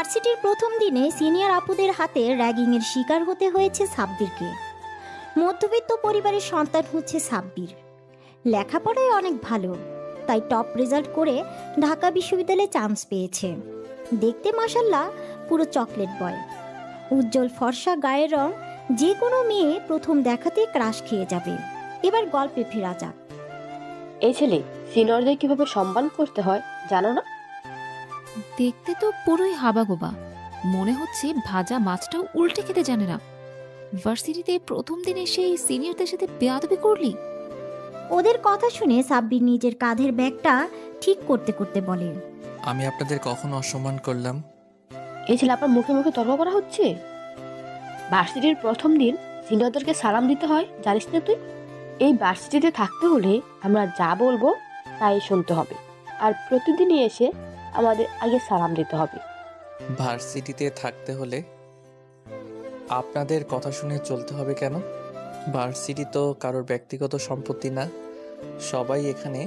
ভার্সিটির প্রথম দিনে সিনিয়র আপুদের হাতে র্যাগিংয়ের শিকার হতে হয়েছে সাব্বিরকে। মধ্যবিত্ত পরিবারের সন্তান হচ্ছে সাব্বির। লেখাপড়ায় অনেক ভালো, তাই টপ রেজাল্ট করে ঢাকা বিশ্ববিদ্যালয়ে চান্স পেয়েছে। দেখতে মাশাল্লাহ পুরো চকলেট বয়। উজ্জ্বল ফর্সা গায়ের রং, যে কোনো মেয়ে প্রথম দেখাতেই ক্রাশ খেয়ে যাবে। এবার গল্পে ফেরা যাক। এই ছেলে সিনিয়রদের কিভাবে সম্মান করতে হয় জানো না? দেখতে তো পুরোই হাবাগোবা, মনে হচ্ছে ভাজা মাছটাও উল্টে খেতে জানে না। ভার্সিটিতে প্রথম দিনে সেই সিনিয়রদের সাথে বেয়াদবি করলি? ওদের কথা শুনে সাব্বির নিজের কাঁধের ব্যাগটা ঠিক করতে করতে বলে, আমি আপনাদের কখনো অসম্মান করলাম? এই ছেলে আপনার মুখে মুখে তর্ক করা হচ্ছে। ভার্সিটির প্রথম দিন সিনিয়রদেরকে সালাম দিতে হয়, জানিস না তুই? এই ভার্সিটিতে থাকতে হলে আমরা যা বলবো তাই শুনতে হবে, আর প্রতিদিনই এসে আমাদের আগে সালাম দিতে হবে। ভার্সিটিতে থাকতে হলে আপনাদের কথা শুনে চলতে হবে কেন? ভার্সিটি তো কারোর ব্যক্তিগত সম্পত্তি না। সবাই এখানে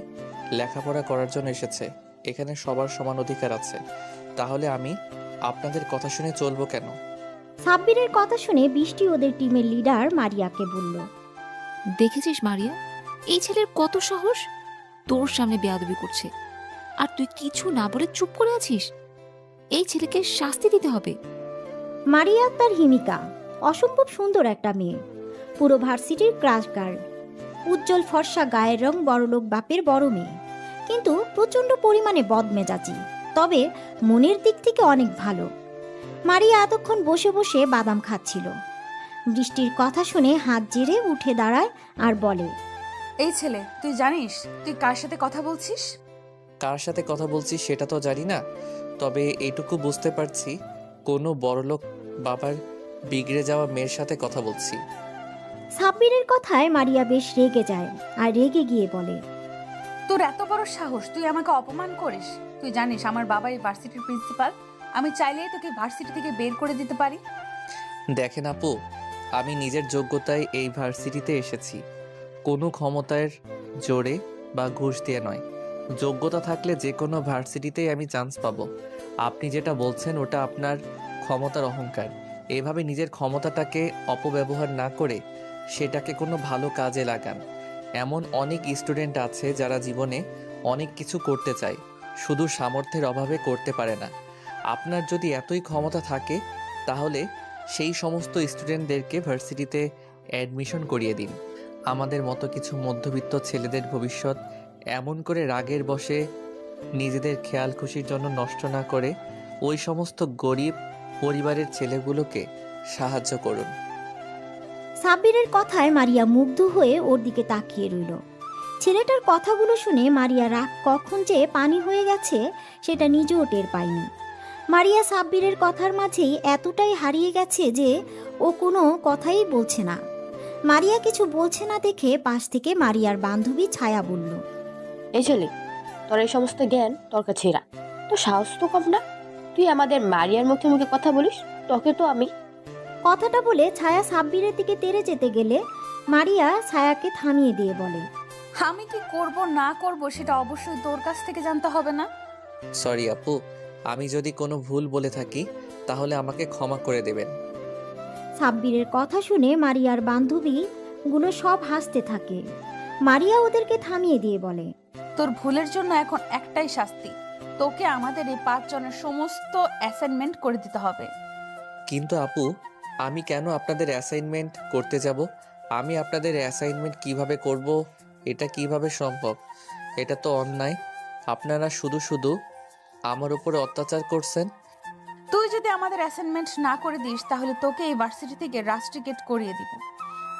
লেখাপড়া করার জন্য এসেছে। এখানে সবার সমান অধিকার আছে। তাহলে আমি আপনাদের কথা শুনে চলবো কেন? সাব্বিরের কথা শুনে বৃষ্টি ওদের টিমের লিডার মারিয়াকে বলল, দেখেছিস মারিয়া, এই ছেলের কত সাহস, তোর সামনে বেয়াদবি করছে, আর তুই কিছু না বলে চুপ করে আছিস। এই ছেলেকে শাস্তি দিতে হবে। মারিয়া তার হিমিকা, অসম্ভব সুন্দর একটা মেয়ে, পুরো ভার্সিটির ক্রাশ গার্ল। উজ্জ্বল ফর্সা গায়ের রং, বড়লোক বাপের বড় মেয়ে, কিন্তু প্রচণ্ড পরিমাণে বদমেজাজি, তবে মনের দিক থেকে অনেক ভালো। মারিয়া এতক্ষণ বসে বসে বাদাম খাচ্ছিল। বৃষ্টির কথা শুনে হাত জেরে উঠে দাঁড়ায় আর বলে, এই ছেলে, তুই জানিস তুই কার সাথে কথা বলছিস? কার সাথে কথা বলছি সেটা তো জানি না, তবে এইটুকু বুঝতে পারছি কোনো বড়লোক বাবার বিগড়ে যাওয়া মেয়ের সাথে কথা বলছি। সাব্বিরের কথায় মারিয়া বেশ রেগে যায় আর রেগে গিয়ে বলে, তোর এত বড় সাহস, তুই আমাকে অপমান করিস? তুই জানিস আমার বাবা এই ভার্সিটির প্রিন্সিপাল, আমি চাইলেই তোকে ভার্সিটি থেকে বের করে দিতে পারি। দেখেন আপু, আমি নিজের যোগ্যতায় এই ভার্সিটিতে এসেছি, কোনো ক্ষমতার জোরে বা ঘুষ দিয়ে নয়। যোগ্যতা থাকলে যে কোনো ভার্সিটিতেই আমি চান্স পাবো। আপনি যেটা বলছেন ওটা আপনার ক্ষমতার অহংকার। এভাবে নিজের ক্ষমতাটাকে অপব্যবহার না করে সেটাকে কোনো ভালো কাজে লাগান। এমন অনেক স্টুডেন্ট আছে যারা জীবনে অনেক কিছু করতে চায়, শুধু সামর্থ্যের অভাবে করতে পারে না। আপনার যদি এতই ক্ষমতা থাকে তাহলে সেই সমস্ত স্টুডেন্টদেরকে ভার্সিটিতে অ্যাডমিশন করিয়ে দিন। আমাদের মতো কিছু মধ্যবিত্ত ছেলেদের ভবিষ্যৎ এমন করে রাগের বশে নিজেদের খেয়াল খুশির জন্য নষ্ট না করে ওই সমস্ত গরিব পরিবারের ছেলেগুলোকে সাহায্য করুন। সাব্বিরের কথায় মারিয়া মুগ্ধ হয়ে ওর দিকে তাকিয়ে রইল। ছেলেটার কথাগুলো শুনে মারিয়া রাগ কখন যে পানি হয়ে গেছে সেটা নিজেও টের পায়নি। মারিয়া সাব্বিরের কথার মাঝেই এতটাই হারিয়ে গেছে যে ও কোনো কথাই বলছে না। মারিয়া কিছু বলছে না দেখে পাশ থেকে মারিয়ার বান্ধবী ছায়া বলল, এই ছেলে, তোর এই সমস্ত জ্ঞান তোর কাছে এরা, তো সাহস তো কম না? তুই আমাদের মারিয়ার মুখে মুখে কথা বলিস? তোকে তো আমি। কথাটা বলে ছায়া সাব্বিরের দিকে তেড়ে যেতে গেলে মারিয়া ছায়াকে থামিয়ে দিয়ে বলে, আমি কি করব না করব সেটা অবশ্যই তোর কাছ থেকে জানতে হবে না? সরি আপু, আমি যদি কোনো ভুল বলে থাকি তাহলে আমাকে ক্ষমা করে দেবেন। সাব্বিরের কথা শুনে মারিয়ার বান্ধবীগুলো সব হাসতে থাকে। মারিয়া ওদেরকে থামিয়ে দিয়ে বলে, তোর ভুলের জন্য এখন একটাই শাস্তি, তোকে আমাদের এই 5 জনের সমস্ত অ্যাসাইনমেন্ট করে দিতে হবে। কিন্তু আপু, আমি কেন আপনাদের অ্যাসাইনমেন্ট করতে যাব? আমি আপনাদের অ্যাসাইনমেন্ট কিভাবে করব? এটা কিভাবে সম্ভব? এটা তো অন্যায়। আপনারা শুধু শুধু আমার উপরে অত্যাচার করছেন। তুই যদি আমাদের অ্যাসাইনমেন্ট না করে দিস তাহলে তোকে এই ভার্সিটি থেকে রাস্ট্রিকেট করিয়ে দিব।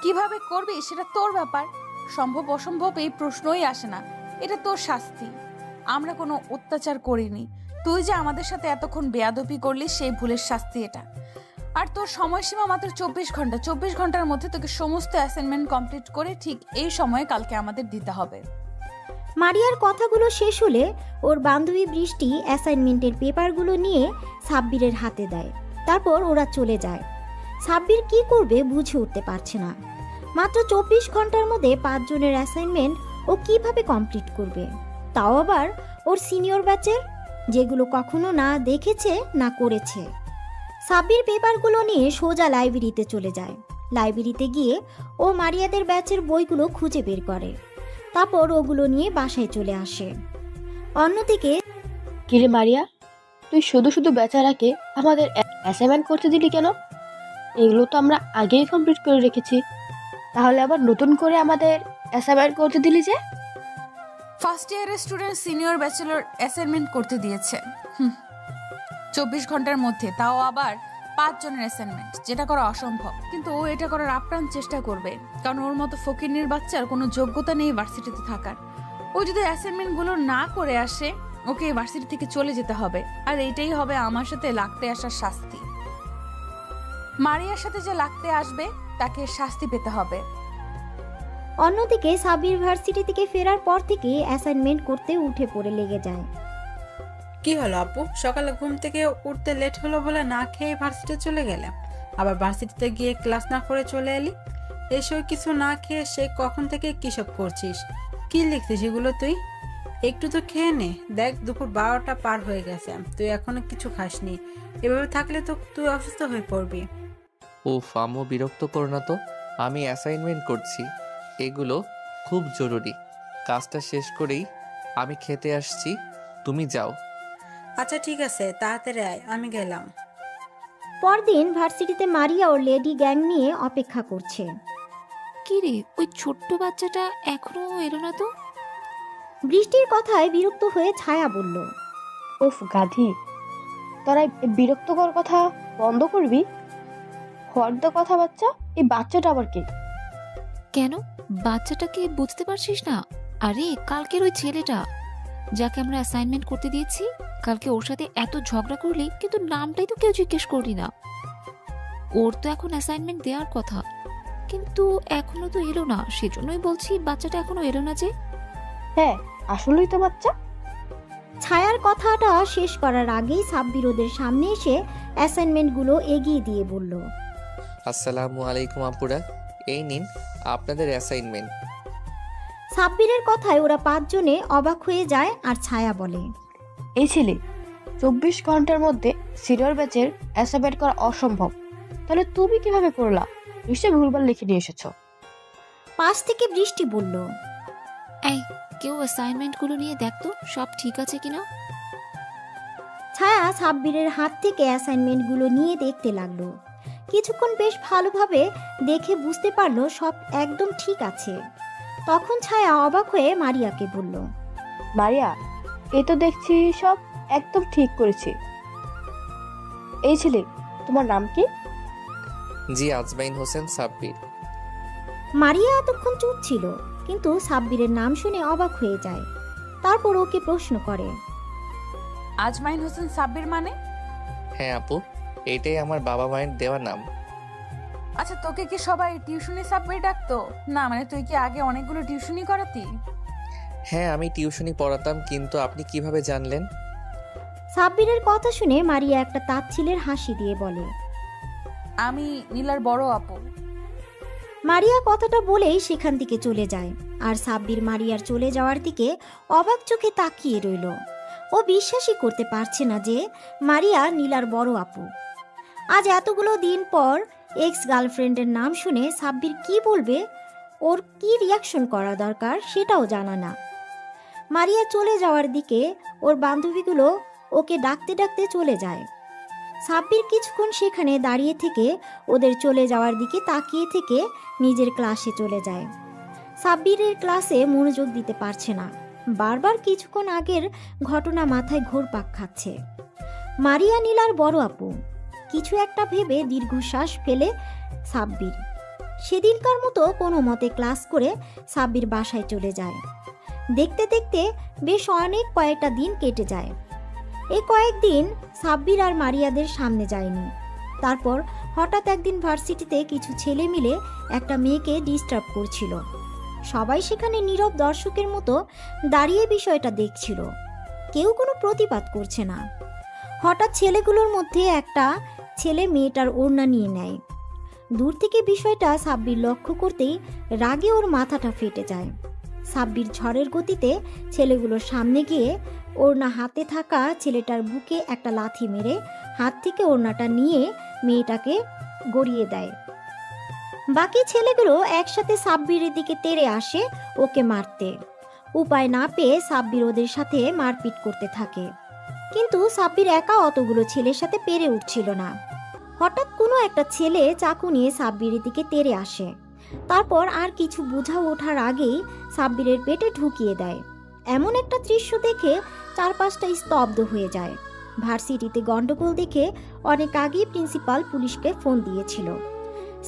কিভাবে করবি সেটা তোর ব্যাপার। সম্ভব অসম্ভব এই প্রশ্নই আসে না, এটা তোর শাস্তি। আমরা কোনো অত্যাচার করিনি, তুই যে আমাদের সাথে এতক্ষণ বেয়াদবি করলি সেই ভুলের শাস্তি এটা। আর তোর সময়সীমা মাত্র 24 ঘন্টা। 24 ঘন্টার মধ্যে তোকে সমস্ত অ্যাসাইনমেন্ট কমপ্লিট করে ঠিক এই সময়ে কালকে আমাদের দিতে হবে। মারিয়ার কথাগুলো শেষ হলে ওর বান্ধবী বৃষ্টি অ্যাসাইনমেন্টের পেপারগুলো নিয়ে সাব্বিরের হাতে দেয়। তারপর ওরা চলে যায়। সাব্বির কি করবে বুঝে উঠতে পারছে না। মাত্র 24 ঘন্টার মধ্যে 5 জনের অ্যাসাইনমেন্ট ও কিভাবে কমপ্লিট করবে, তাও আবার ওর সিনিয়র ব্যাচের। যেগুলো কখনো না দেখেছে না করেছে। সাব্বির পেপারগুলো নিয়ে সোজা লাইব্রেরিতে চলে যায়। লাইব্রেরিতে গিয়ে ও মারিয়াদের ব্যাচের বইগুলো খুঁজে বের করে, তারপর ওগুলো নিয়ে বাসায় চলে আসে। অন্যদিকে কিরে মারিয়া, তুই শুধু শুধু বেচারাকে আমাদের অ্যাসাইনমেন্ট করতে দিলি কেন? এগুলো তো আমরা আগেই কমপ্লিট করে রেখেছি, তাহলে আবার নতুন করে আমাদের অ্যাসাইনমেন্ট করতে দিলি যে? ফার্স্ট ইয়ারের স্টুডেন্ট সিনিয়র ব্যাচেলর অ্যাসাইনমেন্ট করতে দিয়েছে 24 ঘন্টার মধ্যে, তাও আবার 5 জনের অ্যাসাইনমেন্ট, যেটা করা অসম্ভব। কিন্তু ও এটা করার আপ্রাণ চেষ্টা করবে, কারণ ওর মতো ফকিরনির বাচ্চার কোনো যোগ্যতা নেই ভার্সিটিতে থাকার। ও যদি অ্যাসাইনমেন্টগুলো না করে আসে, ওকে ভার্সিটি থেকে চলে যেতে হবে। আর এইটাই হবে আমার সাথে লাগতে আসার শাস্তি। মারিয়ার সাথে যে লাগতে আসবে তাকে শাস্তি পেতে হবে। অন্যদিকে সাব্বির ভার্সিটি থেকে ফেরার পর থেকে অ্যাসাইনমেন্ট করতে উঠে পড়ে লেগে যায়। কি হলো আপু, সকালে ঘুম থেকে উঠতে লেট হলো বলে না খেয়ে ভার্সিটি চলে গেলাম, আবার ভার্সিটিতে গিয়ে ক্লাস না করে চলে এলি। এসব কিছু না খেয়ে সে কখন থেকে কি সব করছিস? কি লিখছিস এগুলো তুই? একটু তো খেয়ে নে, দেখ দুপুর 12টা পার হয়ে গেছে, তুই এখনো কিছু খাসনি। এভাবে থাকলে তো তুই অসুস্থ হয়ে পড়বি। উফ আম্মু বিরক্ত করো না তো, আমি অ্যাসাইনমেন্ট করছি, এগুলো খুব জরুরি। কাজটা শেষ করেই আমি খেতে আসছি, তুমি যাও। আচ্ছা ঠিক আছে, তাড়াতাড়ি আয়, আমি গেলাম। পরদিন ভার্সিটিতে মারিয়া ওর লেডি গ্যাং নিয়ে অপেক্ষা করছে। কি রে, ওই ছোট্ট বাচ্চাটা এখনো এলো না তো? বৃষ্টির কথায় বিরক্ত হয়ে ছায়া বলল, উফ গাধি, তোরা এই বিরক্তকর কথা বন্ধ করবি? হর্দ কথা বাচ্চা, এই বাচ্চাটা আবার কে? কেন, বাচ্চাটাকে বুঝতে পারছিস না? আরে কালকের ওই ছেলেটা যাকে আমরা অ্যাসাইনমেন্ট করতে দিয়েছি, কালকে ওর সাথে এত ঝগড়া করলি, কিন্তু নামটাই তো কেউ জিজ্ঞেস করলি না। ওর তো এখন অ্যাসাইনমেন্ট দেওয়ার কথা, কিন্তু এখনো তো এলো না। সেজন্যই বলছি বাচ্চাটা এখনো এলো না যে। হ্যাঁ, আসলেই তো বাচ্চা। ছায়ার কথাটা শেষ করার আগেই সাব্বির ওদের সামনে এসে অ্যাসাইনমেন্টগুলো এগিয়ে দিয়ে বলল, আসসালামু আলাইকুম আপুরা, এই নিন আপনাদের অ্যাসাইনমেন্ট। সাব্বিরের কথায় ওরা 5 জনে অবাক হয়ে যায়। আর ছায়া বলে, এই ছেলে 24 ঘন্টার মধ্যে সিনিয়র ব্যাচের অ্যাসাইনমেন্ট করা অসম্ভব, তাহলে তুমি কিভাবে করলা? নিশ্চয়ই ভুলভাল লিখে নিয়ে এসেছো। পাশ থেকে বৃষ্টি বলল, এই কেউ অ্যাসাইনমেন্টগুলো নিয়ে দেখতো সব ঠিক আছে কিনা। ছায়া সাব্বিরের হাত থেকে অ্যাসাইনমেন্টগুলো নিয়ে দেখতে লাগলো। কিছুক্ষণ বেশ ভালোভাবে দেখে বুঝতে পারলো সব একদম ঠিক আছে। তখন ছায়া অবাক হয়ে মারিয়াকে বলল, মারিয়া, এই তো দেখছি সব একদম ঠিক করেছি। এই ছেলে, তোমার নাম কি? জি, আজমাইন হোসেন সাব্বির। মারিয়া এতক্ষণ চুপ ছিল, কিন্তু সাব্বিরের নাম শুনে অবাক হয়ে যায়। তারপর ওকে প্রশ্ন করে, আজমাইন হোসেন সাব্বির মানে? হ্যাঁ আপু, এটাই আমার বাবা মায়ের দেওয়া নাম। আচ্ছা, তোকে কি সবাই টিউশনি সাব্বির ডাকতো? না মানে তুই কি আগে অনেকগুলো টিউশনি করাতি? হ্যাঁ আমি টিউশনি পড়াতাম, কিন্তু আপনি কিভাবে জানলেন? সাব্বিরের কথা শুনে মারিয়া একটা তাচ্ছিলের হাসি দিয়ে বলে, আমি নীলার বড় আপু। মারিয়া কথাটা বলেই সেখান থেকে চলে যায়। আর সাব্বির মারিয়ার চলে যাওয়ার দিকে অবাক চোখে তাকিয়ে রইল। ও বিশ্বাসই করতে পারছে না যে মারিয়া নীলার বড় আপু। আজ এতগুলো দিন পর এক্স গার্লফ্রেন্ডের নাম শুনে সাব্বির কি বলবে, ওর কি রিয়াকশন করা দরকার সেটাও জানা না। মারিয়া চলে যাওয়ার দিকে ওর বান্ধবীগুলো ওকে ডাকতে ডাকতে চলে যায়। সাব্বির কিছুক্ষণ সেখানে দাঁড়িয়ে থেকে ওদের চলে যাওয়ার দিকে তাকিয়ে থেকে নিজের ক্লাসে চলে যায়। সাব্বিরের ক্লাসে মনোযোগ দিতে পারছে না, বারবার কিছুক্ষণ আগের ঘটনা মাথায় ঘুরপাক খাচ্ছে। মারিয়া নীলার বড় আপু, কিছু একটা ভেবে দীর্ঘশ্বাস ফেলে সাব্বির সেদিনকার মতো কোনো মতে ক্লাস করে সাব্বির বাসায় চলে যায়। দেখতে দেখতে বেশ অনেক কয়েকটা দিন কেটে যায়। এই কয়েকদিন সাব্বির আর মারিয়াদের সামনে যায়নি। তারপর হঠাৎ একদিন ভার্সিটিতে কিছু ছেলে মিলে একটা মেয়েকে ডিস্টার্ব করছিল। সবাই সেখানে নীরব দর্শকের মতো দাঁড়িয়ে বিষয়টা দেখছিল, কেউ কোনো প্রতিবাদ করছে না। হঠাৎ ছেলেগুলোর মধ্যে একটা ছেলে মেয়েটার ওড়না নিয়ে নেয়। দূর থেকে বিষয়টা সাব্বির লক্ষ্য করতেই রাগে ওর মাথাটা ফেটে যায়। সাব্বির ঝড়ের গতিতে ছেলেগুলোর সামনে গিয়ে ওড়না হাতে থাকা ছেলেটার বুকে একটা লাথি মেরে হাত থেকে ওড়নাটা নিয়ে মেয়েটাকে গড়িয়ে দেয়। বাকি ছেলেগুলো একসাথে সাব্বিরের দিকে তেড়ে আসে ওকে মারতে। উপায় না পেয়ে সাব্বির ওদের সাথে মারপিট করতে থাকে, কিন্তু সাব্বির একা অতগুলো ছেলের সাথে পেরে উঠছিল না। হঠাৎ কোনো একটা ছেলে চাকু নিয়ে সাব্বিরের দিকে তেড়ে আসে। তারপর আর কিছু বোঝা ওঠার আগেই সাব্বিরের পেটে ঢুকিয়ে দেয়। এমন একটা দৃশ্য দেখে চারপাশটা স্তব্ধ হয়ে যায়। ভার্সিটিতে গন্ডগোল দেখে অনেক আগেই প্রিন্সিপাল পুলিশকে ফোন দিয়েছিল।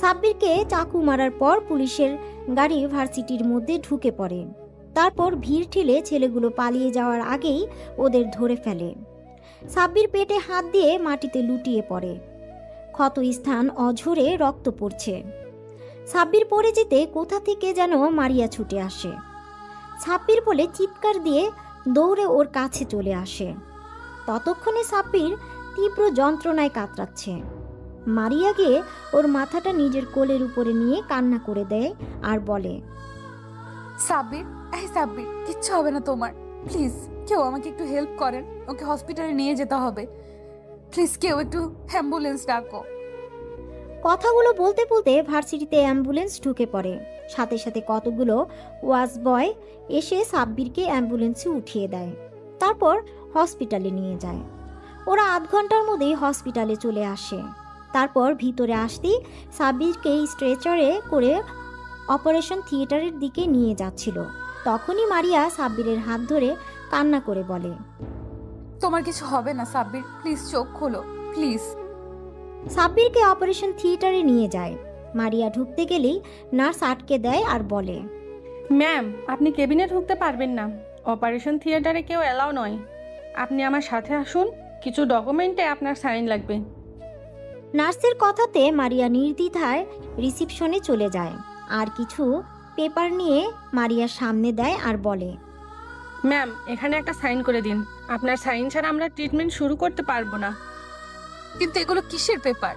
সাব্বিরকে চাকু মারার পর পুলিশের গাড়ি ভার্সিটির মধ্যে ঢুকে পড়ে। তারপর ভিড় ঠেলে ছেলেগুলো পালিয়ে যাওয়ার আগেই ওদের ধরে ফেলে। সাব্বির পেটে হাত দিয়ে মাটিতে লুটিয়ে পড়ে। ক্ষত স্থান অঝরে রক্ত পড়ছে। সাব্বির পড়ে যেতে কোথা থেকে যেন মারিয়া ছুটে আসে। সাব্বির বলে চিৎকার দিয়ে দৌড়ে ওর কাছে চলে আসে। ততক্ষণে সাব্বির তীব্র যন্ত্রণায় কাতরাচ্ছে। মারিয়া গিয়ে ওর মাথাটা নিজের কোলের উপরে নিয়ে কান্না করে দেয় আর বলে, সাব্বির, এই সাব্বির, কিচ্ছু হবে না তোমার। প্লিজ কেউ আমাকে একটু হেল্প করেন, ওকে হসপিটালে নিয়ে যেতে হবে। প্লিজ কেউ একটু অ্যাম্বুলেন্স ডাকো। কথাগুলো বলতে বলতে ভার্সিটিতে অ্যাম্বুলেন্স ঢুকে পড়ে। সাথে সাথে কতগুলো ওয়াচ বয় এসে সাব্বিরকে অ্যাম্বুলেন্সে উঠিয়ে দেয়। তারপর হসপিটালে নিয়ে যায়। ওরা আধ ঘন্টার মধ্যেই হসপিটালে চলে আসে। তারপর ভিতরে আসতেই সাব্বিরকে স্ট্রেচারে করে অপারেশন থিয়েটারের দিকে নিয়ে যাচ্ছিল। তখনই মারিয়া সাব্বিরের হাত ধরে কান্না করে বলে, তোমার কিছু হবে না সাব্বির, প্লিজ চোখ খোলো প্লিজ। সাব্বিরকে অপারেশন থিয়েটারে নিয়ে যায়। মারিয়া ঢুকতে গেলেই নার্স আটকে দেয় আর বলে, ম্যাম, আপনি কেবিনে ঢুকতে পারবেন না। অপারেশন থিয়েটারে কেউ অ্যালাউ নয়। আপনি আমার সাথে আসুন, কিছু ডকুমেন্টে আপনার সাইন লাগবে। নার্সের কথাতে মারিয়া নির্দ্বিধায় রিসিপশনে চলে যায় আর কিছু পেপার নিয়ে মারিয়ার সামনে দেয় আর বলে, ম্যাম, এখানে একটা সাইন করে দিন। আপনার সাইন ছাড়া আমরা ট্রিটমেন্ট শুরু করতে পারবো না। কিন্তু এগুলো কিসের পেপার?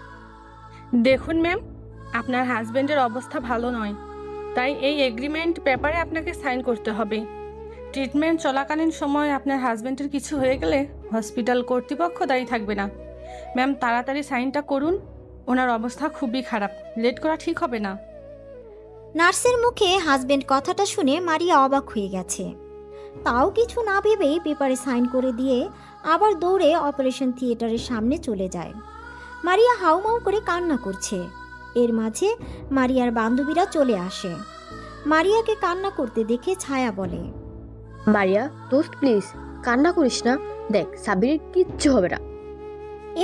দেখুন ম্যাম, আপনার হাজবেন্ডের অবস্থা ভালো নয়, তাই এই এগ্রিমেন্ট পেপারে আপনাকে সাইন করতে হবে। ট্রিটমেন্ট চলাকালীন সময় আপনার হাজবেন্ডের কিছু হয়ে গেলে হসপিটাল কর্তৃপক্ষ দায়ী থাকবে না। ম্যাম, তাড়াতাড়ি সাইনটা করুন, ওনার অবস্থা খুবই খারাপ, লেট করা ঠিক হবে না। নার্সের মুখে হাজবেন্ড কথাটা শুনে মারিয়া অবাক হয়ে গেছে। তাও কিছু না ভেবেই পেপারে সাইন করে দিয়ে আবার দৌড়ে অপারেশন থিয়েটারের সামনে চলে যায়। মারিয়া হাউমাউ করে কান্না করছে। এর মাঝে মারিয়ার বান্ধবীরা চলে আসে। মারিয়াকে কান্না করতে দেখে ছায়া বলে, মারিয়া দোস্ত প্লিজ কান্না করিস না, দেখ সাব্বিরের কিচ্ছু হবে না।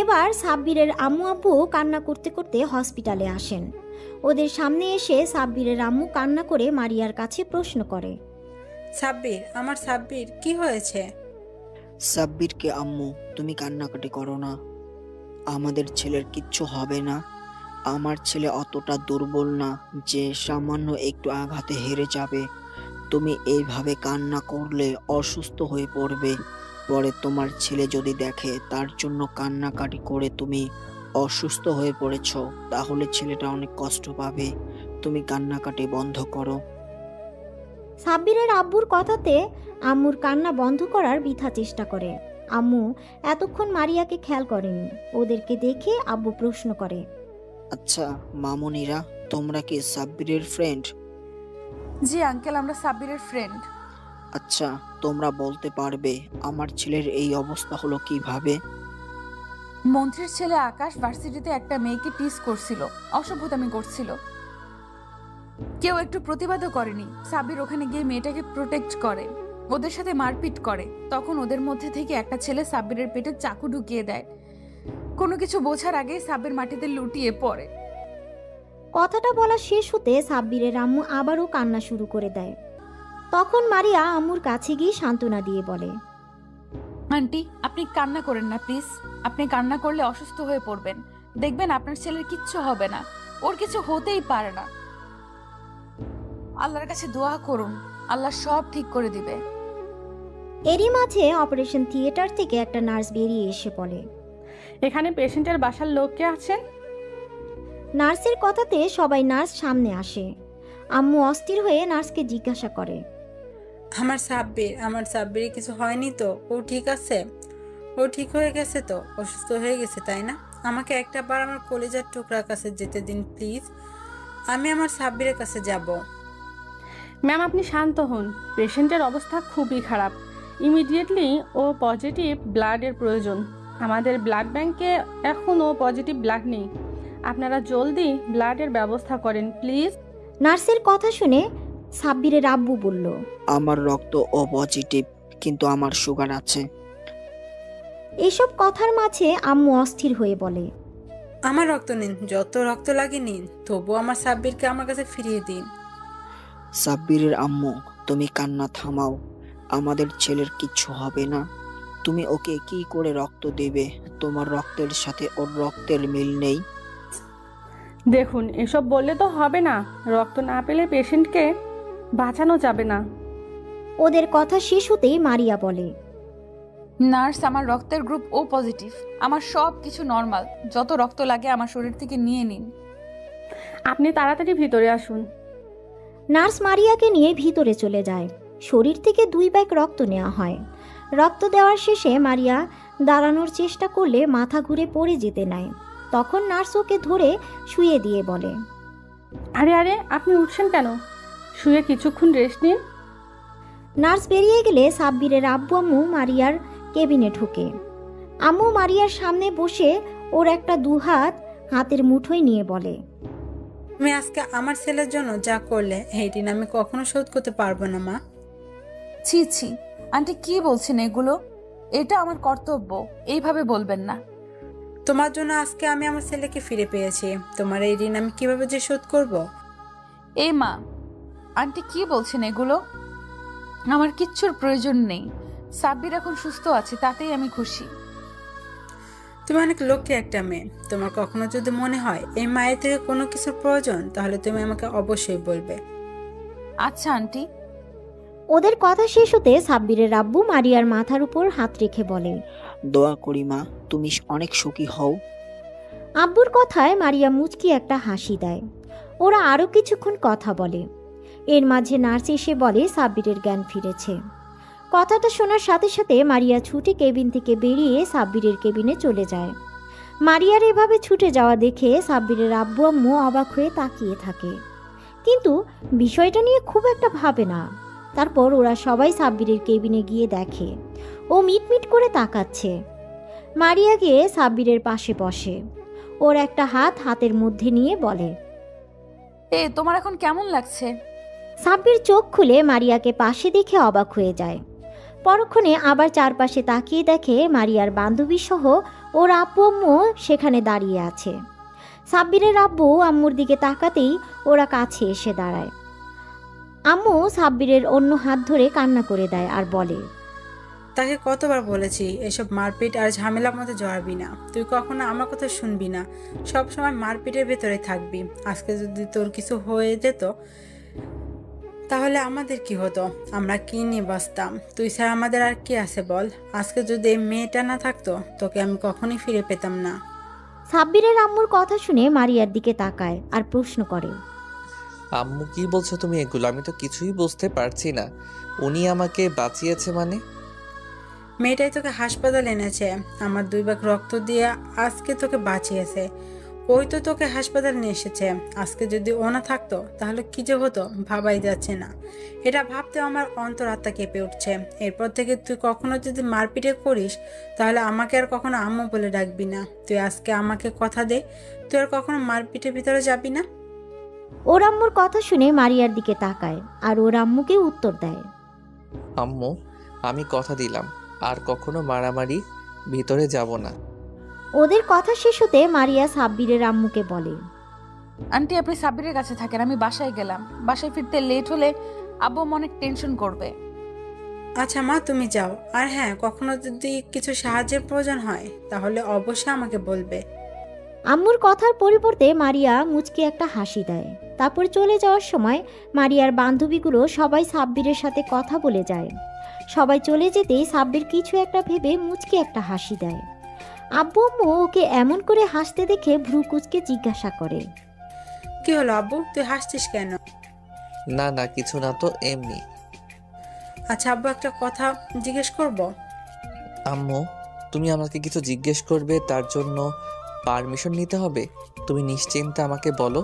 এবার সাব্বিরের আম্মু আব্বু কান্না করতে করতে হসপিটালে আসেন। ওদের সামনে এসে সাব্বিরের আম্মু কান্না করে মারিয়ার কাছে প্রশ্ন করে, সাব্বির, আমার সাব্বির, কি হয়েছে? সাব্বিরকে আম্মু, তুমি কান্নাকাটি করো না, আমাদের ছেলের কিচ্ছু হবে না। আমার ছেলে অতটা দুর্বল না যে সামান্য একটু আঘাতে হেরে যাবে। তুমি এইভাবে কান্না করলে অসুস্থ হয়ে পড়বে। পরে তোমার ছেলে যদি দেখে তার জন্য কান্নাকাটি করে তুমি অসুস্থ হয়ে পড়েছ, তাহলে ছেলেটা অনেক কষ্ট পাবে। তুমি কান্নাকাটি বন্ধ করো। সাব্বিরের আব্বুর কথাতে আম্মুর কান্না বন্ধ করার বৃথা চেষ্টা করে। আম্মু এতক্ষণ মারিয়াকে খেয়াল করেনি। ওদেরকে দেখে আব্বু প্রশ্ন করে, আচ্ছা মামুনিরা, তোমরা কি সাব্বিরের ফ্রেন্ড? জি আঙ্কেল, আমরা সাব্বিরের ফ্রেন্ড। আচ্ছা, তোমরা বলতে পারবে আমার ছেলের এই অবস্থা হলো কিভাবে? মন্ত্রীর ছেলে আকাশ ভার্সিটিতে একটা মেয়েকে টিস করছিল, অসভ্যতামি করছিল। কেউ একটু প্রতিবাদও করেনি। সাব্বির ওখানে গিয়ে মেয়েটাকে প্রোটেক্ট করে, ওদের সাথে মারপিট করে। তখন ওদের মধ্যে থেকে একটা ছেলে সাব্বিরের পেটে চাকু ঢুকিয়ে দেয়। কোনো কিছু বোঝার আগে সাব্বির মাটিতে লুটিয়ে পড়ে। কথাটা বলা শেষ হতে সাব্বিরের আম্মু আবারও কান্না শুরু করে দেয়। তখন মারিয়া আম্মুর কাছে গিয়ে সান্ত্বনা দিয়ে বলে, আন্টি, আপনি কান্না করেন না প্লিজ। আপনি কান্না করলে অসুস্থ হয়ে পড়বেন। দেখবেন আপনার ছেলের কিচ্ছু হবে না, ওর কিছু হতেই পারে না। আল্লাহর কাছে দোয়া করুন, আল্লাহ সব ঠিক করে দিবে। এরই মাঝে অপারেশন থিয়েটার থেকে একটা নার্স বেরিয়ে এসে বলে, এখানে পেশেন্টের বাসার লোক কে আছেন? নার্সের কথাতে সবাই নার্স সামনে আসে। আম্মু অস্থির হয়ে নার্সকে জিজ্ঞাসা করে, আমার সাব্বির কিছু হয়নি তো? ও ঠিক আছে? ও ঠিক হয়ে গেছে তো? অসুস্থ হয়ে গেছে তাই না? আমাকে একটা বার আমার কলিজার টুকরার কাছে যেতে দিন প্লিজ। আমি আমার সাব্বিরের কাছে যাব। ম্যাম আপনি শান্ত হন, পেশেন্টের অবস্থা খুবই খারাপ। ইমিডিয়েটলি ও পজিটিভ ব্লাডের প্রয়োজন। আমাদের ব্লাড ব্যাংকে এখন ও পজিটিভ ব্লাড নেই। আপনারা জলদি ব্লাডের ব্যবস্থা করেন প্লিজ। নার্সের কথা শুনে সাব্বিরের আব্বু বলল, আমার রক্ত ও পজিটিভ, কিন্তু আমার সুগার আছে। এসব কথার মাঝে আম্মু অস্থির হয়ে বলে, আমার রক্ত নিন, যত রক্ত লাগে নিন, তবু আমার সাব্বিরকে আমার কাছে ফিরিয়ে দিন। সাব্বিরের আম্মু, তুমি কান্না থামাও। আমাদের ছেলের কিচ্ছু হবে না। তুমি ওকে কি করে রক্ত দেবে? তোমার রক্তের সাথে ওর রক্তের মিল নেই। দেখুন এসব বললে তো হবে না, রক্ত না পেলে পেশেন্টকে বাঁচানো যাবে না। ওদের কথা শেষ হতেই মারিয়া বলে, নার্স, আমার রক্তের গ্রুপ ও পজিটিভ। আমার সব কিছু নর্মাল। যত রক্ত লাগে আমার শরীর থেকে নিয়ে নিন। আপনি তাড়াতাড়ি ভিতরে আসুন। নার্স মারিয়াকে নিয়ে ভিতরে চলে যায়। শরীর থেকে 2 ব্যাগ রক্ত নেওয়া হয়। রক্ত দেওয়ার শেষে মারিয়া দাঁড়ানোর চেষ্টা করলে মাথা ঘুরে পড়ে যেতে নেয়। তখন নার্স ওকে ধরে শুয়ে দিয়ে বলে, আরে আরে আপনি উঠছেন কেন? শুয়ে কিছুক্ষণ রেস্ট নিন। নার্স বেরিয়ে গেলে সাব্বিরের আব্বু আম্মু মারিয়ার কেবিনে ঢুকে। আম্মু মারিয়ার সামনে বসে ওর একটা 2 হাত হাতের মুঠোয় নিয়ে বলে, তুমি আজকে আমার ছেলের জন্য যা করলে এই ঋণ আমি কখনো শোধ করতে পারবো না মা। ছি ছি, আন্টি কি বলছেন এগুলো? এটা আমার কর্তব্য, এইভাবে বলবেন না। তোমার জন্য আজকে আমি আমার ছেলেকে ফিরে পেয়েছি। তোমার এই ঋণ আমি কিভাবে যে শোধ করব? এই মা, আন্টি কি বলছেন এগুলো? আমার কিচ্ছুর প্রয়োজন নেই। সাব্বির এখন সুস্থ আছে, তাতেই আমি খুশি। তুমি অনেক লক্ষ্যে একটা মেয়ে। তোমার কখনো যদি মনে হয় এই মায়ের থেকে কোনো কিছুর প্রয়োজন, তাহলে তুমি আমাকে অবশ্যই বলবে। আচ্ছা আন্টি। ওদের কথা শেষ হতে সাব্বিরের আব্বু মারিয়ার মাথার উপর হাত রেখে বলে, দোয়া করি মা, তুমি অনেক সুখী হও। আব্বুর কথায় মারিয়া মুচকি একটা হাসি দেয়। ওরা আরও কিছুক্ষণ কথা বলে। এর মাঝে নার্স এসে বলে সাব্বিরের জ্ঞান ফিরেছে। কথাটা শোনার সাথে সাথে মারিয়া ছুটে কেবিন থেকে বেরিয়ে সাব্বিরের কেবিনে চলে যায়। মারিয়ার এভাবে ছুটে যাওয়া দেখে সাব্বিরের আব্বু আম্মু অবাক হয়ে তাকিয়ে থাকে, কিন্তু বিষয়টা নিয়ে খুব একটা ভাবে না। তারপর ওরা সবাই সাব্বিরের কেবিনে গিয়ে দেখে ও মিটমিট করে তাকাচ্ছে। মারিয়া গিয়ে সাব্বিরের পাশে বসে। ওর একটা হাত হাতের মধ্যে নিয়ে বলে, তোমার এখন কেমন লাগছে? সাব্বির চোখ খুলে মারিয়াকে পাশে দেখে অবাক হয়ে যায়। পরক্ষণে আবার চারপাশে তাকিয়ে দেখে মারিয়ার বান্ধবী সহ ওর আব্বু আম্মু সেখানে দাঁড়িয়ে আছে। সাব্বিরের আব্বু আম্মুর দিকে তাকাতেই ওরা কাছে এসে দাঁড়ায়। আম্মু সাব্বিরের অন্য হাত ধরে কান্না করে দেয় আর বলে, তাকে কতবার বলেছি এসব মারপিট আর ঝামেলার মধ্যে জড়াবি না। তুই কখনো আমার কথা শুনবি না, সব সময় মারপিটের ভেতরে থাকবি। আজকে যদি তোর কিছু হয়ে যেত তাহলে আমাদের কি হতো? আমরা কি নিয়ে বাঁচতাম? তুই ছাড়া আমাদের আর কি আছে বল? আজকে যদি এই মেয়েটা না থাকতো, তোকে আমি কখনোই ফিরে পেতাম না। সাব্বিরের আম্মুর কথা শুনে মারিয়ার দিকে তাকায় আর প্রশ্ন করে, আম্মু কি বলছো তুমি এগুলো? আমি তো কিছুই বুঝতে পারছি না। উনি আমাকে বাঁচিয়েছে মানে? মেয়েটাই তোকে হাসপাতালে এনেছে, আমার 2 ভাগ রক্ত দিয়ে আজকে তোকে বাঁচিয়েছে। ওই তো তোকে হাসপাতালে নিয়ে এসেছে। আজকে যদি ও না থাকতো তাহলে কি যে হতো ভাবাই যাচ্ছে না। এটা ভাবতে আমার অন্তরাত্মা কেঁপে উঠছে। এরপর থেকে তুই কখনো যদি মারপিটে করিস তাহলে আমাকে আর কখনো আম্মু বলে ডাকবি না। তুই আজকে আমাকে কথা দে, তুই আর কখনো মারপিটের ভিতরে যাবি না। ওর আম্মুর কথা শুনে মারিয়ার দিকে তাকায় আর ওর আম্মুকে উত্তর দেয়, আম্মু, আমি কথা দিলাম আর কখনো মারামারি ভিতরে যাব না। ওদের কথা শেষ হতে মারিয়া সাব্বিরের আম্মুকে বলে, আন্টি আপনি সাব্বিরের কাছে থাকেন, আমি বাসায় গেলাম। বাসায় ফিরতে লেট হলে আব্বু অনেক টেনশন করবে। আচ্ছা মা, তুমি যাও। আর হ্যাঁ, কখনো যদি কিছু সাহায্যের প্রয়োজন হয় তাহলে অবশ্যই আমাকে বলবে। আম্মুর কথার পরিবর্তে মারিয়া মুচকি একটা হাসি দেয়। তারপর চলে যাওয়ার সময় মারিয়ার বান্ধবীগুলো সবাই সাব্বিরের সাথে কথা বলে যায়। সবাই চলে যেতেই সাব্বির কিছু একটা ভেবে মুচকি একটা হাসি দেয়। আব্বু আম্মু ওকে এমন করে হাসতে দেখে ভ্রু কুঁচকে জিজ্ঞাসা করে, কি হলো আব্বু, তুই হাসছিস কেন? না না, কিছু না তো, এমনি। আচ্ছা আব্বু, একটা কথা জিজ্ঞেস করব? আম্মু, তুমি আমাকে কিছু জিজ্ঞেস করবে, তার জন্য পারমিশন নিতে হবে? তুমি নিশ্চিন্তে আমাকে বলো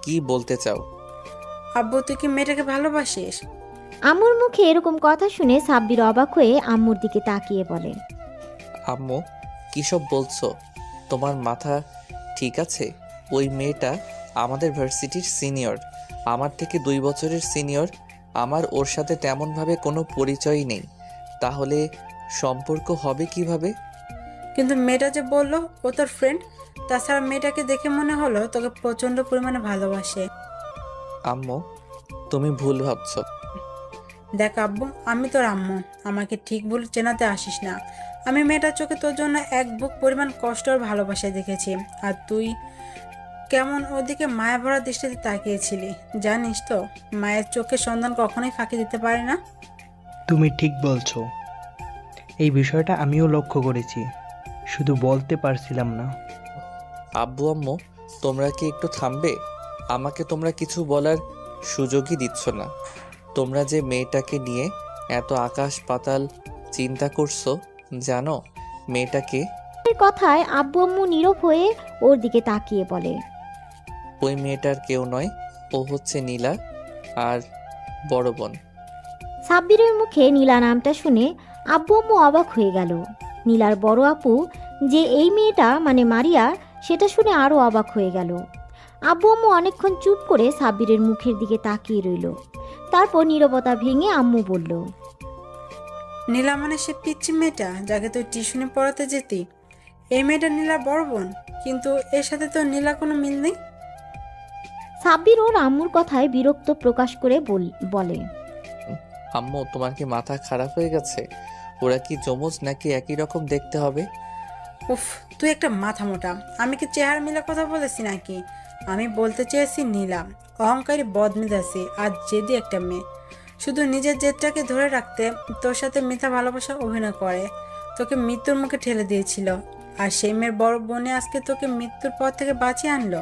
কি বলতে চাও। আব্বু, তুই কি মেয়েটাকে ভালোবাসিস? আম্মুর মুখে এরকম কথা শুনে সাব্বির অবাক হয়ে আম্মুর দিকে তাকিয়ে বলে, আম্মু, কী সব বলছো? তোমার মাথা ঠিক আছে? ওই মেয়েটা আমাদের ভার্সিটির সিনিয়র, আমার থেকে 2 বছরের সিনিয়র। আমার ওর সাথে তেমনভাবে কোনো পরিচয়ই নেই, তাহলে সম্পর্ক হবে কিভাবে? কিন্তু মেয়েটা যে বললো ও তোর ফ্রেন্ড, তাছাড়া মেয়েটাকে দেখে মনে হলো তোকে প্রচন্ড পরিমাণে ভালোবাসে। আম্মু, তুমি ভুল ভাবছো। দেখ আব্বু, আমি তোর আম্মু, আমাকে ঠিক ভুল চেনাতে আসিস না। আমি মেয়েটার চোখে তোর জন্য এক বুক পরিমাণ কষ্ট আর ভালোবাসা দেখেছি, আর তুই কেমন ওদিকে মায়া ভরা দৃষ্টিতে তাকিয়েছিলি। জানিস তো, মায়ের চোখের সন্ধান কখনোই ফাঁকি দিতে পারে না। তুমি ঠিক বলছো, এই বিষয়টা আমিও লক্ষ্য করেছি, শুধু বলতে পারছিলাম না। আব্বু আম্মু, তোমরা কি একটু থামবে? আমাকে তোমরা কিছু বলার সুযোগই দিচ্ছ না। তোমরা যে মেয়েটাকে নিয়ে এত আকাশ পাতাল চিন্তা করছো, জানো মেয়েটাকে? এর কথায় আব্বু আম্মু নীরব হয়ে ওর দিকে তাকিয়ে বলে, ওই মেয়েটার কেউ নয়, ও হচ্ছে নীলা আর বড় বোন। সাব্বিরের মুখে নীলা নামটা শুনে আব্বু আম্মু অবাক হয়ে গেল। নীলার বড় আপু যে এই মেয়েটা মানে মারিয়া, সেটা শুনে আরও অবাক হয়ে গেল। আব্বু আম্মু অনেকক্ষণ চুপ করে সাব্বিরের মুখের দিকে তাকিয়ে রইল। তারপর নীরবতা ভেঙে আম্মু বলল, নীলা মানে সে পিচ্চি মেয়েটা যাকে তুই টিউশনে পড়াতে যেতি? এই মেয়েটা নীলার বড় বোন, কিন্তু এর সাথে তো নীলা কোনো মিল নেই। সাব্বির ওর আম্মুর কথায় বিরক্ত প্রকাশ করে বলে, আম্মু, তোমার কি মাথা খারাপ হয়ে গেছে? ওরা কি যমজ নাকি একই রকম দেখতে হবে? উফ, তুই একটা মাথা মোটা। আমি কি চেহারা মিলা কথা বলেছি নাকি? আমি বলতে চেয়েছি নীলা অহংকারী, বদমেজাজি আর জেদি একটা মেয়ে। শুধু নিজের জেদটাকে ধরে রাখতে তোর সাথে মিথ্যা ভালোবাসা অভিনয় করে তোকে মৃত্যুর মুখে ঠেলে দিয়েছিল, আর সেই মেয়ের বড় বোনে আজকে তোকে মৃত্যুর পর থেকে বাঁচিয়ে আনলো।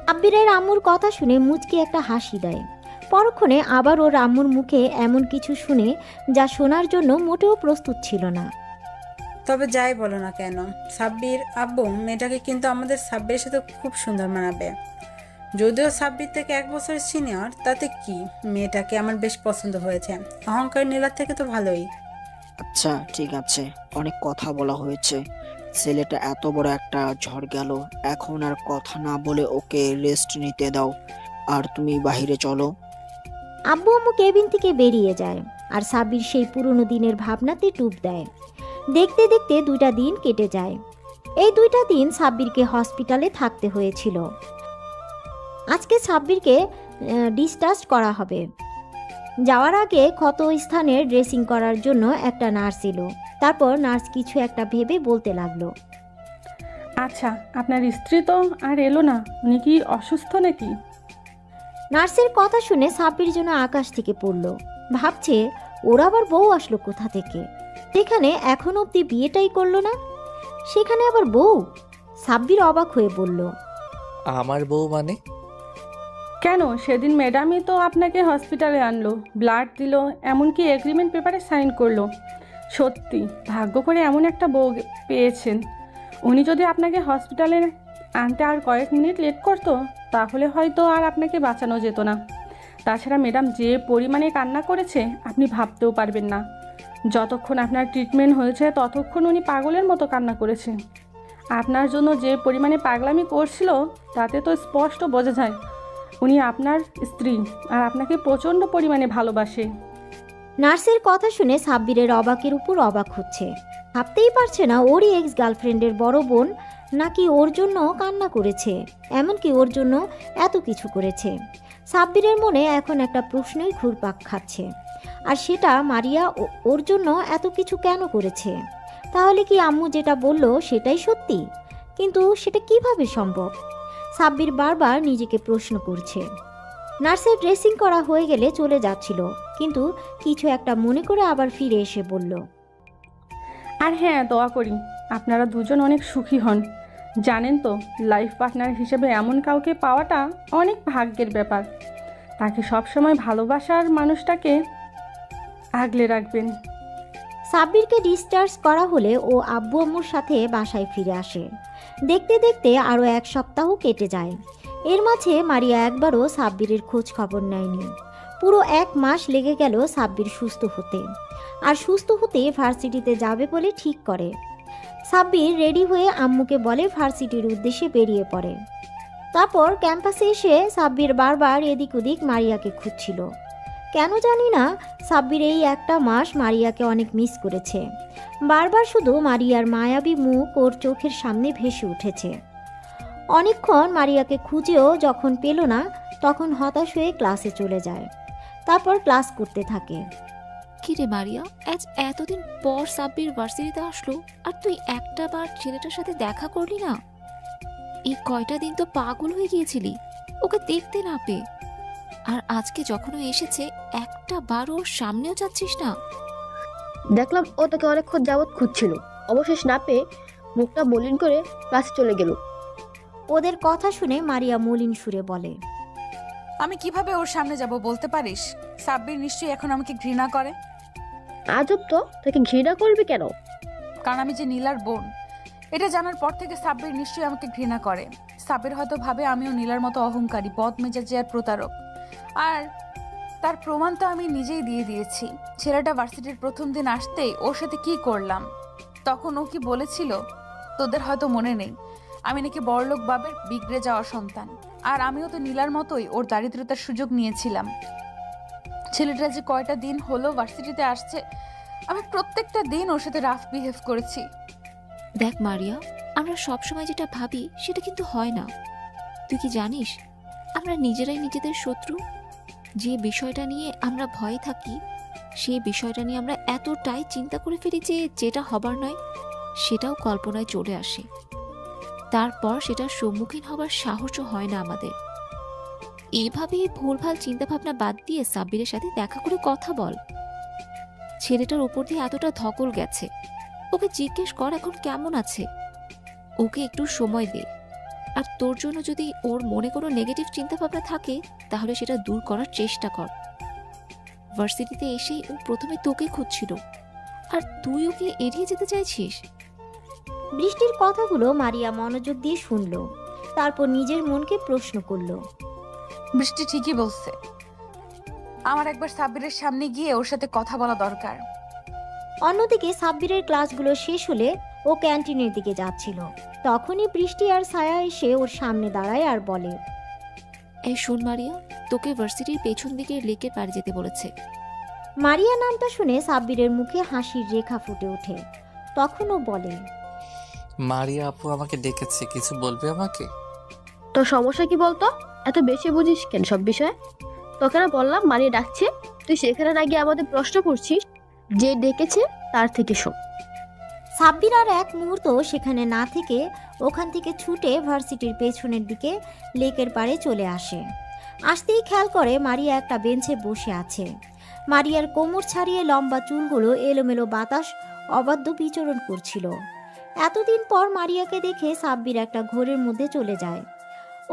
সাব্বিরের আম্মুর কথা শুনে মুচকি একটা হাসি দেয়। পরক্ষণে আবার ওর আম্মুর মুখে এমন কিছু শুনে যা শোনার জন্য মোটেও প্রস্তুত ছিল না। তবে যাই বলো না কেন, সাব্বির আব্বু, মেয়েটাকে কিন্তু আমাদের সাব্বিরের সাথে খুব সুন্দর মানাবে। যদিও সাব্বির থেকে 1 বছর সিনিয়র, তাতে কি, মেয়েটাকে আমার বেশ পছন্দ হয়েছে। অহংকার নীলার থেকে তো ভালোই। আচ্ছা ঠিক আছে, অনেক কথা বলা হয়েছে। ছেলেটা এত বড় একটা ঝড় গেল, এখন আর কথা না বলে ওকে রেস্ট নিতে দাও, আর তুমি বাইরে চলো। আব্বু আম্মু কেবিন থেকে বেরিয়ে যায়, আর সাব্বির সেই পুরনো দিনের ভাবনাতে ডুব দেয়। দেখতে দেখতে 2টা দিন কেটে যায়। এই 2টা দিন সাব্বিরকে হসপিটালে থাকতে হয়েছিল। আজকে সাব্বিরকে ডিসচার্জ করা হবে। যাওয়ার আগে ক্ষত স্থানের ড্রেসিং করার জন্য একটা নার্স এলো। তারপর নার্স কিছু একটা ভেবে বলতে লাগলো, আচ্ছা, আপনার স্ত্রী তো আর এলো না, উনি কি অসুস্থ নাকি? নার্সের কথা শুনে সাব্বির যেন আকাশ থেকে পড়ল। ভাবছে ওর আবার বউ আসলো কোথা থেকে, সেখানে এখন অবধি বিয়েটাই করলো না, সেখানে আবার বউ। সাব্বির অবাক হয়ে বলল, আমার বউ মানে? কেন, সেদিন ম্যাডামই তো আপনাকে হসপিটালে আনলো, ব্লাড দিল, এমনকি এগ্রিমেন্ট পেপারে সাইন করলো। সত্যি ভাগ্য করে এমন একটা বউ পেয়েছেন। উনি যদি আপনাকে হসপিটালে আনতে আর কয়েক মিনিট লেট করতো, তাহলে হয়তো আর আপনাকে বাঁচানো যেত না। তাছাড়া ম্যাডাম যে পরিমাণে কান্না করেছে আপনি ভাবতেও পারবেন না। যতক্ষণ আপনার ট্রিটমেন্ট হয়েছে ততক্ষণ উনি পাগলের মতো কান্না করেছে। আপনার জন্য যে পরিমাণে পাগলামি করছিল তাতে তো স্পষ্ট বোঝা যায় উনি আপনার স্ত্রী আর আপনাকে প্রচণ্ড পরিমাণে ভালোবাসে। নার্সের কথা শুনে সাব্বিরের অবাকের উপর অবাক হচ্ছে। ভাবতেই পারছে না ওরই এক্স গার্লফ্রেন্ডের বড় বোন নাকি ওর জন্য কান্না করেছে, এমনকি ওর জন্য এত কিছু করেছে। সাব্বিরের মনে এখন একটা প্রশ্নই ঘুরপাক খাচ্ছে, আর সেটা মারিয়া ওর জন্য এত কিছু কেন করেছে। তাহলে কি আম্মু যেটা বলল সেটাই সত্যি? কিন্তু সেটা কিভাবে সম্ভব? সাব্বির বারবার নিজেকে প্রশ্ন করছে। নার্সের ড্রেসিং করা হয়ে গেলে চলে যাচ্ছিল, কিন্তু কিছু একটা মনে করে আবার ফিরে এসে বলল, আর হ্যাঁ, দোয়া করি আপনারা দুজন অনেক সুখী হন। জানেন তো, লাইফ পার্টনার হিসেবে এমন কাউকে পাওয়াটা অনেক ভাগ্যের ব্যাপার। তাকে সবসময় ভালোবাসার মানুষটাকে আগলে রাখবেন। সাব্বিরকে ডিসচার্জ করা হলে ও আব্বু আম্মুর সাথে বাসায় ফিরে আসে। দেখতে দেখতে আরও 1 সপ্তাহ কেটে যায়। এর মাঝে মারিয়া একবারও সাব্বিরের খোঁজ খবর নেয়নি। পুরো 1 মাস লেগে গেল সাব্বির সুস্থ হতে। আর সুস্থ হতে ভার্সিটিতে যাবে বলে ঠিক করে। সাব্বির রেডি হয়ে আম্মুকে বলে ভার্সিটির উদ্দেশ্যে বেরিয়ে পড়ে। তারপর ক্যাম্পাসে এসে সাব্বির বারবার এদিক ওদিক মারিয়াকে খুঁজছিল। কেন জানি না, সাব্বির এই 1টা মাস মারিয়াকে অনেক মিস করেছে। বারবার শুধু মারিয়ার মায়াবী মুখ ওর চোখের সামনে ভেসে উঠেছে। অনেকক্ষণ মারিয়াকে খুঁজেও যখন পেল না, তখন হতাশ হয়ে ক্লাসে চলে যায়। তারপর ক্লাস করতে থাকে। কি রে মারিয়া, আজ এতদিন পর সাব্বির ভার্সিটিতে আসলো আর তুই একটা বার ছেলেটার সাথে দেখা করলি না? এই কয়টা দিন তো পাগল হয়ে গিয়েছিলি ওকে দেখতে না পেয়ে, আর আজকে যখন ও এসেছে একটা বার ওর সামনেও যাচ্ছিস না। দেখলাম ও তোকে অনেকক্ষণ যাবৎ খুঁজছিল, অবশেষ না পেয়ে মুখটা মলিন করে ক্লাসে চলে গেল। ওদের কথা শুনে মারিয়া মলিন সুরে বলে, আমি কিভাবে ওর সামনে যাব বলতে পারিস? সাব্বির নিশ্চয়ই এখন আমাকে ঘৃণা করে। আজব তো, তোকে ঘৃণা করবি কেন? কারণ আমি যে নীলার বোন, এটা জানার পর থেকে সাব্বির নিশ্চয়ই আমাকে ঘৃণা করে। সাব্বির হয়তো ভাবে আমিও নীলার মতো অহংকারী, বদমেজাজি আর প্রতারক। আর তার প্রমাণ তো আমি নিজেই দিয়ে দিয়েছি। ছেলেটা ভার্সিটির প্রথম দিন আসতেই ওর সাথে কি করলাম, তখন ও কি বলেছিল তোদের হয়তো মনে নেই, আমি নাকি বড়লোক বাবের বিগড়ে যাওয়া সন্তান। আর আমিও তো নীলার মতোই ওর দারিদ্রতার সুযোগ নিয়েছিলাম। ছেলেটা যে কয়টা দিন হলো ভার্সিটিতে আসছে, আমি প্রত্যেকটা দিন ওর সাথে রাফ বিহেভ করেছি। দেখ মারিয়া, আমরা সবসময় যেটা ভাবি সেটা কিন্তু হয় না। তুই কি জানিস আমরা নিজেরাই নিজেদের শত্রু? যে বিষয়টা নিয়ে আমরা ভয়ে থাকি সেই বিষয়টা নিয়ে আমরা এতটাই চিন্তা করে ফেলি যে যেটা হবার নয় সেটাও কল্পনায় চলে আসে। তারপর সেটার সম্মুখীন হবার সাহসও হয় না আমাদের। এভাবে ভুলভাল চিন্তাভাবনা বাদ দিয়ে সাব্বিরের সাথে দেখা করে কথা বল। ছেলেটার উপর দিয়ে এতটা ধকল গেছে, ওকে জিজ্ঞেস কর এখন কেমন আছে। ওকে একটু সময় দে। আর তোর জন্য যদি ওর মনে কোনো নেগেটিভ চিন্তাভাবনা থাকে তাহলে সেটা দূর করার চেষ্টা কর। ভার্সিটিতে এসেই ও প্রথমে তোকে খুঁজছিল আর তুই ওকে এড়িয়ে যেতে চাইছিস। বৃষ্টির কথাগুলো মারিয়া মনোযোগ দিয়ে শুনল। তারপর নিজের মনকে প্রশ্ন করল, বৃষ্টি ঠিকই বলছে, আমার একবার সাব্বিরের সামনে গিয়ে ওর সাথে কথা বলা দরকার। অন্যদিকে সাব্বিরের ক্লাসগুলো শেষ হলে ও ক্যান্টিনের দিকে যাচ্ছিল। তখনই বৃষ্টি আর ছায়া এসে ওর সামনে দাঁড়ায় আর বলে, এই শোন মারিয়া, তোকে ভার্সিটির পেছন দিকে লেকের পাড়ে যেতে বলেছে। মারিয়া নামটা শুনে সাব্বিরের মুখে হাসির রেখা ফুটে ওঠে। তখন ও বলে, মারিয়া আপু আমাকে ডেকেছে, কিছু বলবে আমাকে? তোর সমস্যা কি বলতো? এত বেশি বুঝিস কেন সব বিষয়ে? তোকে না বললাম মারিয়া ডাকছে, তুই সেখানে না গিয়ে আমাদের প্রশ্ন করছিস। যে ডেকেছে তার থেকে শোন। সাব্বির আর এক মুহূর্ত সেখানে না থেকে ওখান থেকে ছুটে ভার্সিটির পেছনের দিকে লেকের পাড়ে চলে আসে। আসতেই খেয়াল করে মারিয়া একটা বেঞ্চে বসে আছে। মারিয়ার কোমর ছাড়িয়ে লম্বা চুলগুলো এলোমেলো বাতাস অবাধ্য বিচরণ করছিল। এতদিন পর মারিয়াকে দেখে সাব্বির একটা ঘোরের মধ্যে চলে যায়।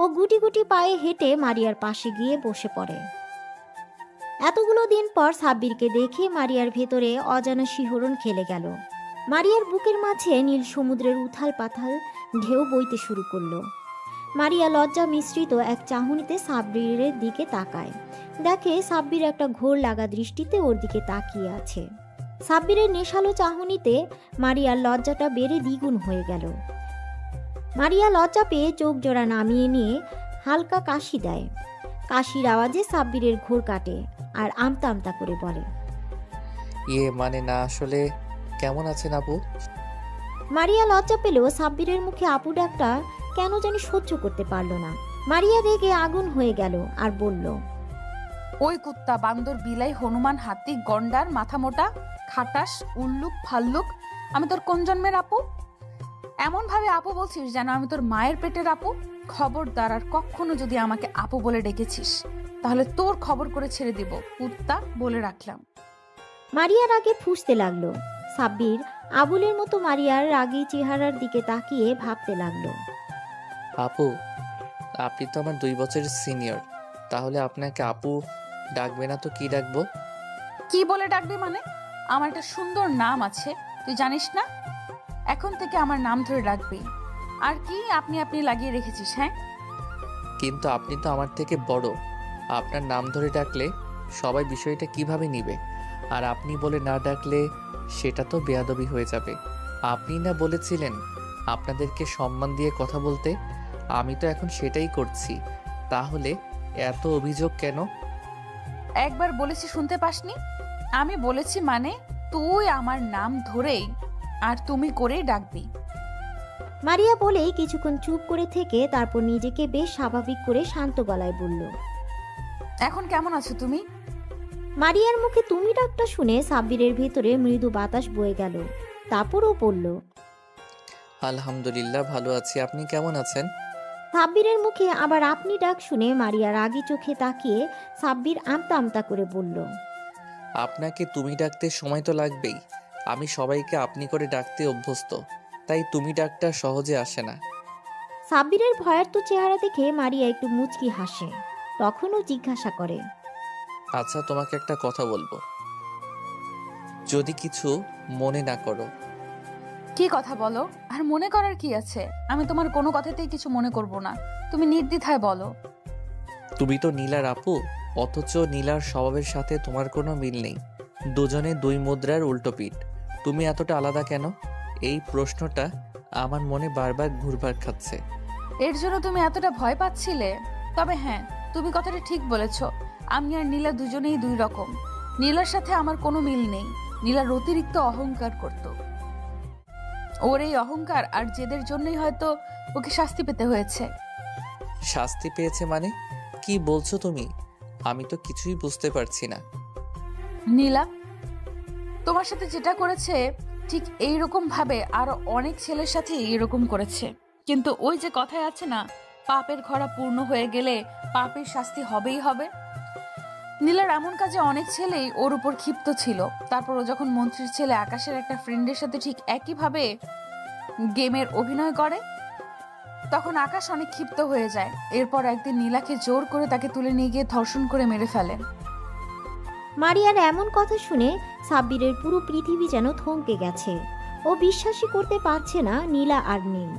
ও গুটি গুটি পায়ে হেঁটে মারিয়ার পাশে গিয়ে বসে পড়ে। এতগুলো দিন পর সাব্বিরকে দেখে মারিয়ার ভেতরে অজানা শিহরণ খেলে গেল। মারিয়ার বুকের মাঝে নীল সমুদ্রের উথাল পাথাল ঢেউ বইতে শুরু করলো। মারিয়া লজ্জা মিশ্রিত এক চাহনিতে সাব্বিরের দিকে তাকায়। দেখে সাব্বির একটা ঘোর লাগা দৃষ্টিতে ওর দিকে তাকিয়ে আছে। সাব্বিরের নেশালো চাহনিতে মারিয়ার লজ্জাটা বেড়ে দ্বিগুণ হয়ে গেল। মারিয়া লজ্জা পেয়ে চোখ জোড়া নামিয়ে নিয়ে হালকা কাশি দেয়। কাশির আওয়াজে সাব্বিরের ঘোর কাটে আর আমতা আমতা করে বলে, মানে না, আসলে কেমন আছেন আপু? মারিয়া লজ্জা পেলেও সাব্বিরের মুখে আপু ডাকটা কেন জানি সহ্য করতে পারল না। মারিয়া রেগে আগুন হয়ে গেল আর বলল, ওই কুত্তা, বান্দর, বিলাই, হনুমান, হাতি, গন্ডার, মাথা মোটা, খাটাস, উল্লুক, ফাল্লুক, আমি তোর কোন জন্মের আপু? এমন ভাবে আপু বলছিস যেন আমি তোর মায়ের পেটের আপু। খবরদার, আর কখনো যদি আমাকে আপু বলে ডেকেছিস তাহলে তোর খবর করে ছেড়ে দিব, কুত্তা, বলে রাখলাম। মারিয়ার আগে ফুঁসতে লাগলো। সাব্বির আবুলের মতো মারিয়ার রাগী চেহারার দিকে তাকিয়ে ভাবতে লাগলো, আপু, আপনি তো আমার 2 বছরের সিনিয়র, তাহলে আপনাকে আপু ডাকবে না তো কি ডাকবো? কি বলে ডাকবি মানে? আমার একটা সুন্দর নাম আছে, তুই জানিস না? এখন থেকে আমার নাম ধরে ডাকবি। আর কি আপনি আপনি লাগিয়ে রেখেছিস? হ্যাঁ, কিন্তু আপনি তো আমার থেকে বড়, আপনার নাম ধরে ডাকলে সবাই বিষয়টা কিভাবে নিবে? আর আপনি বলে না ডাকলে সেটা তো বেয়াদবি হয়ে যাবে। আপনি না বলেছিলেন আপনাদেরকে সম্মান দিয়ে কথা বলতে, আমি তো এখন সেটাই করছি। তাহলে এত অভিযোগ কেন? একবার বলেছি শুনতে পাসনি? আমি বলেছি মানে তুই আমার নাম ধরেই আর তুমি করেই ডাকবি। মারিয়া বলেই কিছুক্ষণ চুপ করে থেকে তারপর নিজেকে বেশ স্বাভাবিক করে শান্ত গলায় বলল। এখন কেমন আছো তুমি? মারিয়ার মুখে তুমি ডাকটা শুনে সাব্বিরের ভেতরে মৃদু বাতাস বয়ে গেল। তারপর ও বলল, আলহামদুলিল্লাহ ভালো আছি, আপনি কেমন আছেন? সাব্বিরের মুখে আবার আপনি ডাক শুনে মারিয়া রাগী চোখে তাকিয়ে সাব্বির আমতা আমতা করে বলল, আপনাকে তুমি ডাকতে সময় তো লাগবেই। আমি সবাইকে আপনি করে ডাকতে অভ্যস্ত, তাই তুমি ডাকটা সহজে আসে না। সাব্বিরের ভয়ার্ত চেহারা দেখে মারিয়া একটু মুচকি হাসে। তখনও জিজ্ঞাসা করে, আচ্ছা, তোমাকে একটা কথা বলবো, যদি কিছু মনে না করো। কি কথা বলো? আর মনে করার কি আছে? আমি তোমার কোনো কথাতেই কিছু মনে করব না, তুমি নির্দ্বিধায় বলো। তুমি তো নীলার আপু, অথচ নীলার স্বভাবের সাথে তোমার কোনো মিল নেই। দুজনে দুই মুদ্রার উল্টো পিঠ। তুমি এতটা আলাদা কেন? এই প্রশ্নটা আমার মনে বারবার ঘুরপাক খাচ্ছে। এর জন্য তুমি এতটা ভয় পাচ্ছিলে? তবে হ্যাঁ, তুমি কথাটা ঠিক বলেছ। আমি আর নীলা দুজনেই দুই রকম। নীলার সাথে আমার কোনো মিল নেই। নীলার অতিরিক্ত অহংকার করত। ওর এই অহংকার আর জেদের জন্যই হয়তো ওকে শাস্তি পেতে হয়েছে। শাস্তি পেয়েছে মানে? কি বলছো তুমি? আমি তো কিছুই বুঝতে পারছি না। নীলা তোমার সাথে যেটা করেছে ঠিক এইরকম ভাবে আরো অনেক ছেলের সাথে এইরকম করেছে। কিন্তু ওই যে কথায় আছে না, পাপের ঘড়া পূর্ণ হয়ে গেলে পাপের শাস্তি হবেই হবে। নীলার এমন কাজে অনেক ছেলেই ওর উপর ক্ষিপ্ত ছিল। তারপর ও যখন মন্ত্রীর ছেলে আকাশের একটা ফ্রেন্ডের সাথে ঠিক একইভাবে গেমের অভিনয় করে, তখন আকাশ অনেক ক্ষিপ্ত হয়ে যায়। এরপর একদিন নীলাকে জোর করে তাকে তুলে নিয়ে গিয়ে ধর্ষণ করে মেরে ফেলে। মারিয়ার এমন কথা শুনে সাব্বিরের পুরো পৃথিবী যেন থমকে গেছে। ও বিশ্বাসই করতে পারছে না নীলা আর নেই।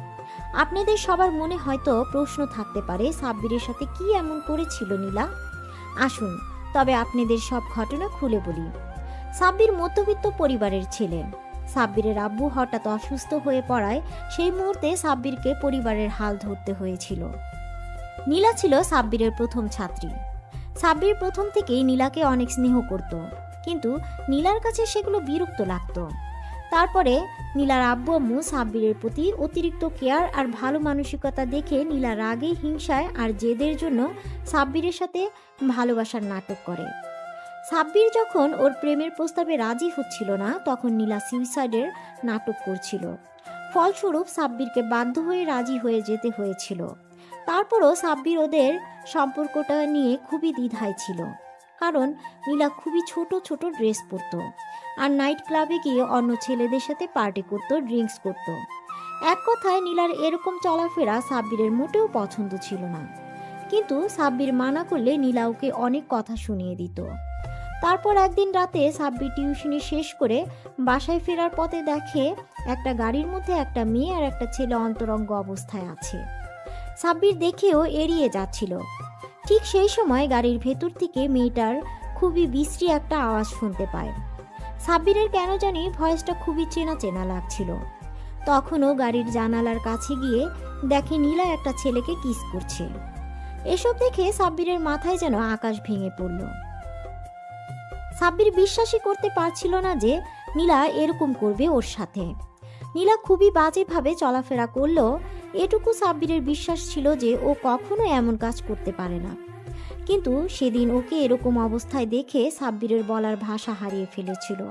আপনাদের সবার মনে হয়তো প্রশ্ন থাকতে পারে, সাব্বিরের সাথে কি এমন করেছিল নীলা। আসুন তবে আপনাদের সব ঘটনা খুলে বলি। সাব্বির মধ্যবিত্ত পরিবারের ছেলে। সাব্বিরের আব্বু হঠাৎ অসুস্থ হয়ে পড়ায় সেই মুহূর্তে সাব্বিরকে পরিবারের হাল ধরতে হয়েছিল। নীলা ছিল সাব্বিরের প্রথম ছাত্রী। সাব্বির প্রথম থেকেই নীলাকে অনেক স্নেহ করত, কিন্তু নীলার কাছে সেগুলো বিরক্ত লাগত। তারপরে নীলার আব্বু আম্মু সাব্বিরের প্রতি অতিরিক্ত কেয়ার আর ভালো মানসিকতা দেখে নীলা রাগে, হিংসায় আর জেদের জন্য সাব্বিরের সাথে ভালোবাসার নাটক করে। সাব্বির যখন ওর প্রেমের প্রস্তাবে রাজি হচ্ছিল না, তখন নীলা সুইসাইডের নাটক করছিল। ফলস্বরূপ সাব্বিরকে বাধ্য হয়ে রাজি হয়ে যেতে হয়েছিল। তারপরও সাব্বির ওদের সম্পর্কটা নিয়ে খুবই দ্বিধায় ছিল, কারণ নীলা খুবই ছোট ছোট ড্রেস পরতো আর নাইট ক্লাবে গিয়ে অন্য ছেলেদের সাথে পার্টি করত, ড্রিঙ্কস করত। এক কথায় নীলার এরকম চলাফেরা সাব্বিরের মোটেও পছন্দ ছিল না। কিন্তু সাব্বির মানা করলে নীলা ওকে অনেক কথা শুনিয়ে দিত। তারপর একদিন রাতে সাব্বির টিউশনি শেষ করে বাসায় ফেরার পথে দেখে একটা গাড়ির মধ্যে একটা মেয়ে আর একটা ছেলে অন্তরঙ্গ অবস্থায় আছে। সাব্বির দেখেও এড়িয়ে যাচ্ছিল। ঠিক সেই সময় গাড়ির ভেতর থেকে মেয়েটার খুবই বিশ্রী একটা আওয়াজ শুনতে পায়। সাব্বিরের কেন জানি ভয়েসটা খুবই চেনা চেনা লাগছিল। তখনও গাড়ির জানালার কাছে গিয়ে দেখে নীলা একটা ছেলেকে কিস করছে। এসব দেখে সাব্বিরের মাথায় যেন আকাশ ভেঙে পড়ল। সাব্বির বিশ্বাসই করতে পারছিল না যে নীলা এরকম করবে ওর সাথে। নীলা খুবই বাজেভাবে চলাফেরা করলেও এটুকু সাব্বিরের বিশ্বাস ছিল যে ও কখনো এমন কাজ করতে পারে না। কিন্তু সেদিন ওকে এরকম অবস্থায় দেখে সাব্বিরের বলার ভাষা হারিয়ে ফেলেছিল।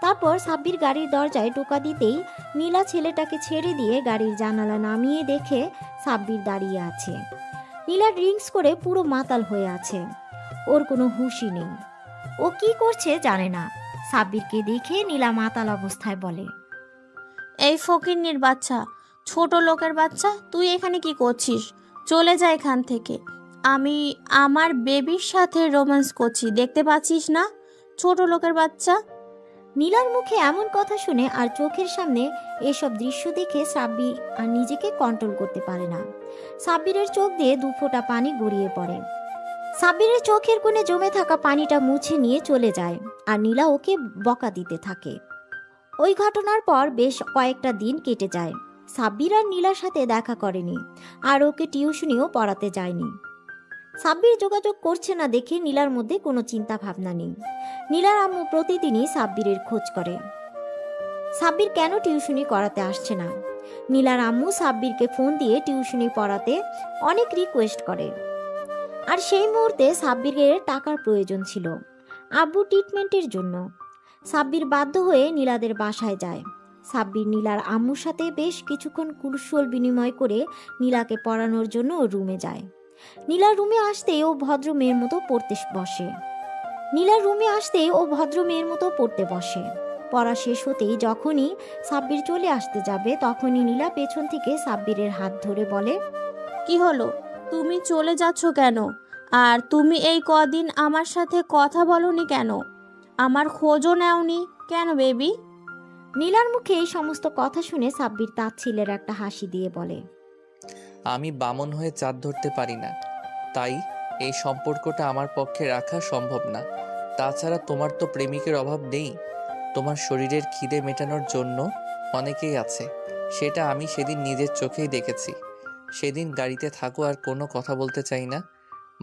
তারপর সাব্বির গাড়ির দরজায় টোকা দিতেই নীলা ছেলেটাকে ছেড়ে দিয়ে গাড়ির জানালা নামিয়ে দেখে সাব্বির দাঁড়িয়ে আছে। নীলা ড্রিঙ্কস করে পুরো মাতাল হয়ে আছে, ওর কোনো হুঁশই নেই। ও কি করছে জানে না। সাব্বিরকে দেখে নীলা মাতাল অবস্থায় বলে, এই ফকিন্নির বাচ্চা, ছোট লোকের বাচ্চা, তুই এখানে কি করছিস? চলে যা এখান থেকে। আমি আমার বেবির সাথে রোম্যান্স করছি, দেখতে পাচ্ছিস না? ছোট লোকের বাচ্চা। নীলার মুখে এমন কথা শুনে আর চোখের সামনে এসব দৃশ্য দেখে সাব্বির আর নিজেকে কন্ট্রোল করতে পারে না। সাব্বিরের চোখ দিয়ে দু ফোঁটা পানি গড়িয়ে পড়ে। সাব্বিরের চোখের কোণে জমে থাকা পানিটা মুছে নিয়ে চলে যায় আর নীলা ওকে বকা দিতে থাকে। ওই ঘটনার পর বেশ কয়েকটা দিন কেটে যায়। সাব্বির আর নীলার সাথে দেখা করেনি আর ওকে টিউশনিও পড়াতে যায়নি। সাব্বির যোগাযোগ করছে না দেখে নীলার মধ্যে কোনো চিন্তা ভাবনা নেই। নীলার আম্মু প্রতিদিনই সাব্বিরের খোঁজ করে সাব্বির কেন টিউশনি করাতে আসছে না। নীলার আম্মু সাব্বিরকে ফোন দিয়ে টিউশনি পড়াতে অনেক রিকোয়েস্ট করে। আর সেই মুহূর্তে সাব্বিরের টাকার প্রয়োজন ছিল আব্বু ট্রিটমেন্টের জন্য। সাব্বির বাধ্য হয়ে নীলাদের বাসায় যায়। সাব্বির নীলার আম্মুর সাথে বেশ কিছুক্ষণ কুশল বিনিময় করে নীলাকে পড়ানোর জন্য ও রুমে যায়। নীলার রুমে আসতেই ও ভদ্র মেয়ের মতো পড়তে বসে। পড়া শেষ হতেই যখনই সাব্বির চলে আসতে যাবে তখনই নীলা পেছন থেকে সাব্বিরের হাত ধরে বলে, কি হলো, তুমি চলে যাচ্ছ কেন? আর তুমি এই কদিন আমার সাথে কথা বলনি কেন? আমার খোঁজও নেওনি কেন বেবি? নীলার মুখে এই সমস্ত কথা শুনে সাব্বির তাচ্ছিলের একটা হাসি দিয়ে বলে, আমি বামন হয়ে চাঁদ ধরতে পারি না, তাই এই সম্পর্কটা আমার পক্ষে রাখা সম্ভব না। তাছাড়া তোমার তো প্রেমিকের অভাব নেই। তোমার শরীরের খিদে মেটানোর জন্য অনেকেই আছে, সেটা আমি সেদিন নিজের চোখেই দেখেছি। সেদিন গাড়িতে থাকো, আর কোনো কথা বলতে চাই না।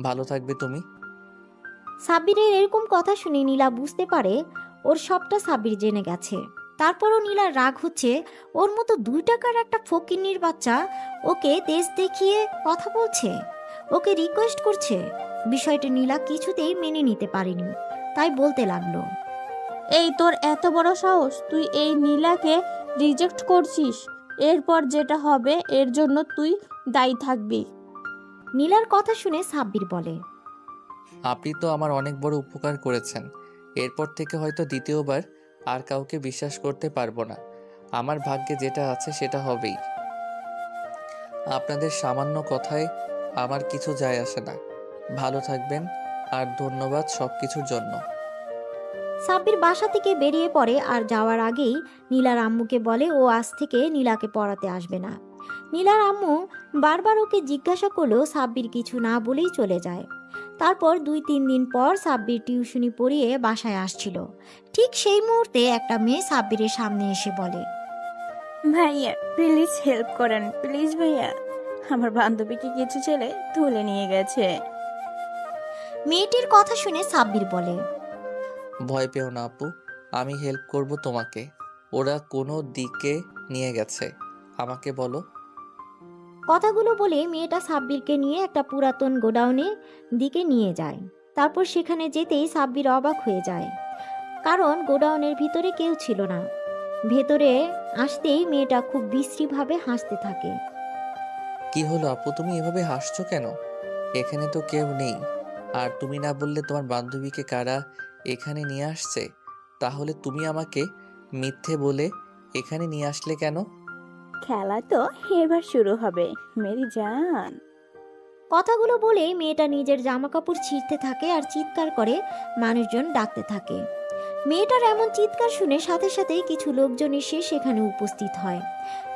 ভালো থাকবে তুমি। সাব্বিরের এরকম কথা শুনে নীলা বুঝতে পারে ওর সবটা সাব্বির জেনে গেছে। তারপরও নীলার রাগ হচ্ছে, ওর মতো 2 টাকার একটা ফকিন্নির বাচ্চা ওকে তেজ দেখিয়ে কথা বলছে, ওকে রিকোয়েস্ট করছে। বিষয়টা নীলা কিছুতেই মেনে নিতে পারেনি, তাই বলতে লাগলো, এই তোর এত বড় সাহস, তুই এই নীলাকে রিজেক্ট করছিস? এরপর যেটা হবে এর জন্য তুই দায়ী থাকবি। নীলার কথা শুনে সাব্বির বলে, আপনি তো আমার অনেক বড় উপকার করেছেন। এরপর থেকে হয়তো দ্বিতীয়বার আর কাউকে বিশ্বাস করতে পারবো না। আমার ভাগ্যে যেটা আছে সেটা হবেই। আপনাদের সামান্য কথায় আমার কিছু যায় আসে না। ভালো থাকবেন, আর ধন্যবাদ সব কিছুর জন্য। সাব্বির বাসা থেকে বেরিয়ে পড়ে আর যাওয়ার আগেই নীলার আম্মুকে বলে ও আজ থেকে নীলাকে পড়াতে আসবে না। নীলার আম্মু বারবার ওকে জিজ্ঞাসা করলেও সাব্বির কিছু না বলেই চলে যায়। তারপর 2-3 দিন পর সাব্বির টিউশনি পড়িয়ে বাসায় আসছিল। ঠিক সেই মুহূর্তে একটা মেয়ে সাব্বিরের সামনে এসে বলে, ভাইয়া প্লিজ হেল্প করেন, প্লিজ ভাইয়া, আমার বান্ধবীকে কিছু ছেলে তুলে নিয়ে গেছে। মেয়েটির কথা শুনে সাব্বির বলে, ভয় পেও না আপু, আমি হেল্প করব তোমাকে। ওরা কোনো দিকে নিয়ে গেছে, আমাকে বলো। কথাগুলো বলে মেয়েটা সাব্বিরকে নিয়ে একটা পুরাতন গোডাউনের দিকে নিয়ে যায়। তারপর সেখানে যেতেই সাব্বির অবাক হয়ে যায়, কারণ গোডাউনের ভিতরে কেউ ছিল না। ভেতরে আসতেই মেয়েটা খুব বিশ্রীভাবে হাসতে থাকে। কি হলো আপু, তুমি এভাবে হাসছো কেন? এখানে তো কেউ নেই। আর তুমি না বললে তোমার বান্ধবীকে কারা এখানে নিয়ে আসছে? তাহলে তুমি আমাকে মিথ্যে বলে এখানে নিয়ে আসলে কেন? খেলা তো এবার শুরু হবে মেরি জান। কথাগুলো বলে মেয়েটা নিজের জামা কাপড় ছিঁড়তে থাকে আর চিৎকার করে মানুষজন ডাকতে থাকে। মেয়েটার এমন চিৎকার শুনে সাথে সাথেই কিছু লোকজন এসে সেখানে উপস্থিত হয়।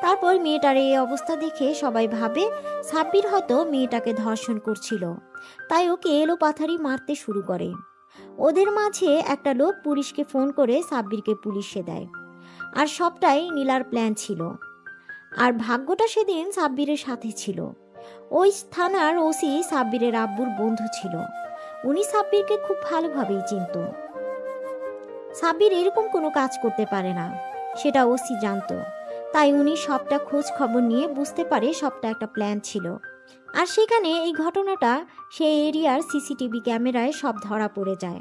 তারপর মেয়েটার এই অবস্থা দেখে সবাই ভাবে সাব্বির হয়তো মেয়েটাকে ধর্ষণ করছিল, তাই ওকে এলোপাথারি মারতে শুরু করে। ওদের মাঝে একটা লোক পুলিশকে ফোন করে সাব্বিরকে পুলিশে দেয়। আর সবটাই নীলার প্ল্যান ছিল। আর ভাগ্যটা সেদিন সাব্বিরের সাথে ছিল। ওই থানার ওসি সাব্বিরের আব্বুর বন্ধু ছিল। উনি সাব্বিরকে খুব ভালোভাবেই চিনত। সাব্বির এরকম কোনো কাজ করতে পারে না, সেটা ওসি জানতো। তাই উনি সবটা খোঁজ খবর নিয়ে বুঝতে পারে সবটা একটা প্ল্যান ছিল। আর সেখানে এই ঘটনাটা সেই এরিয়ার সিসিটিভি ক্যামেরায় সব ধরা পড়ে যায়।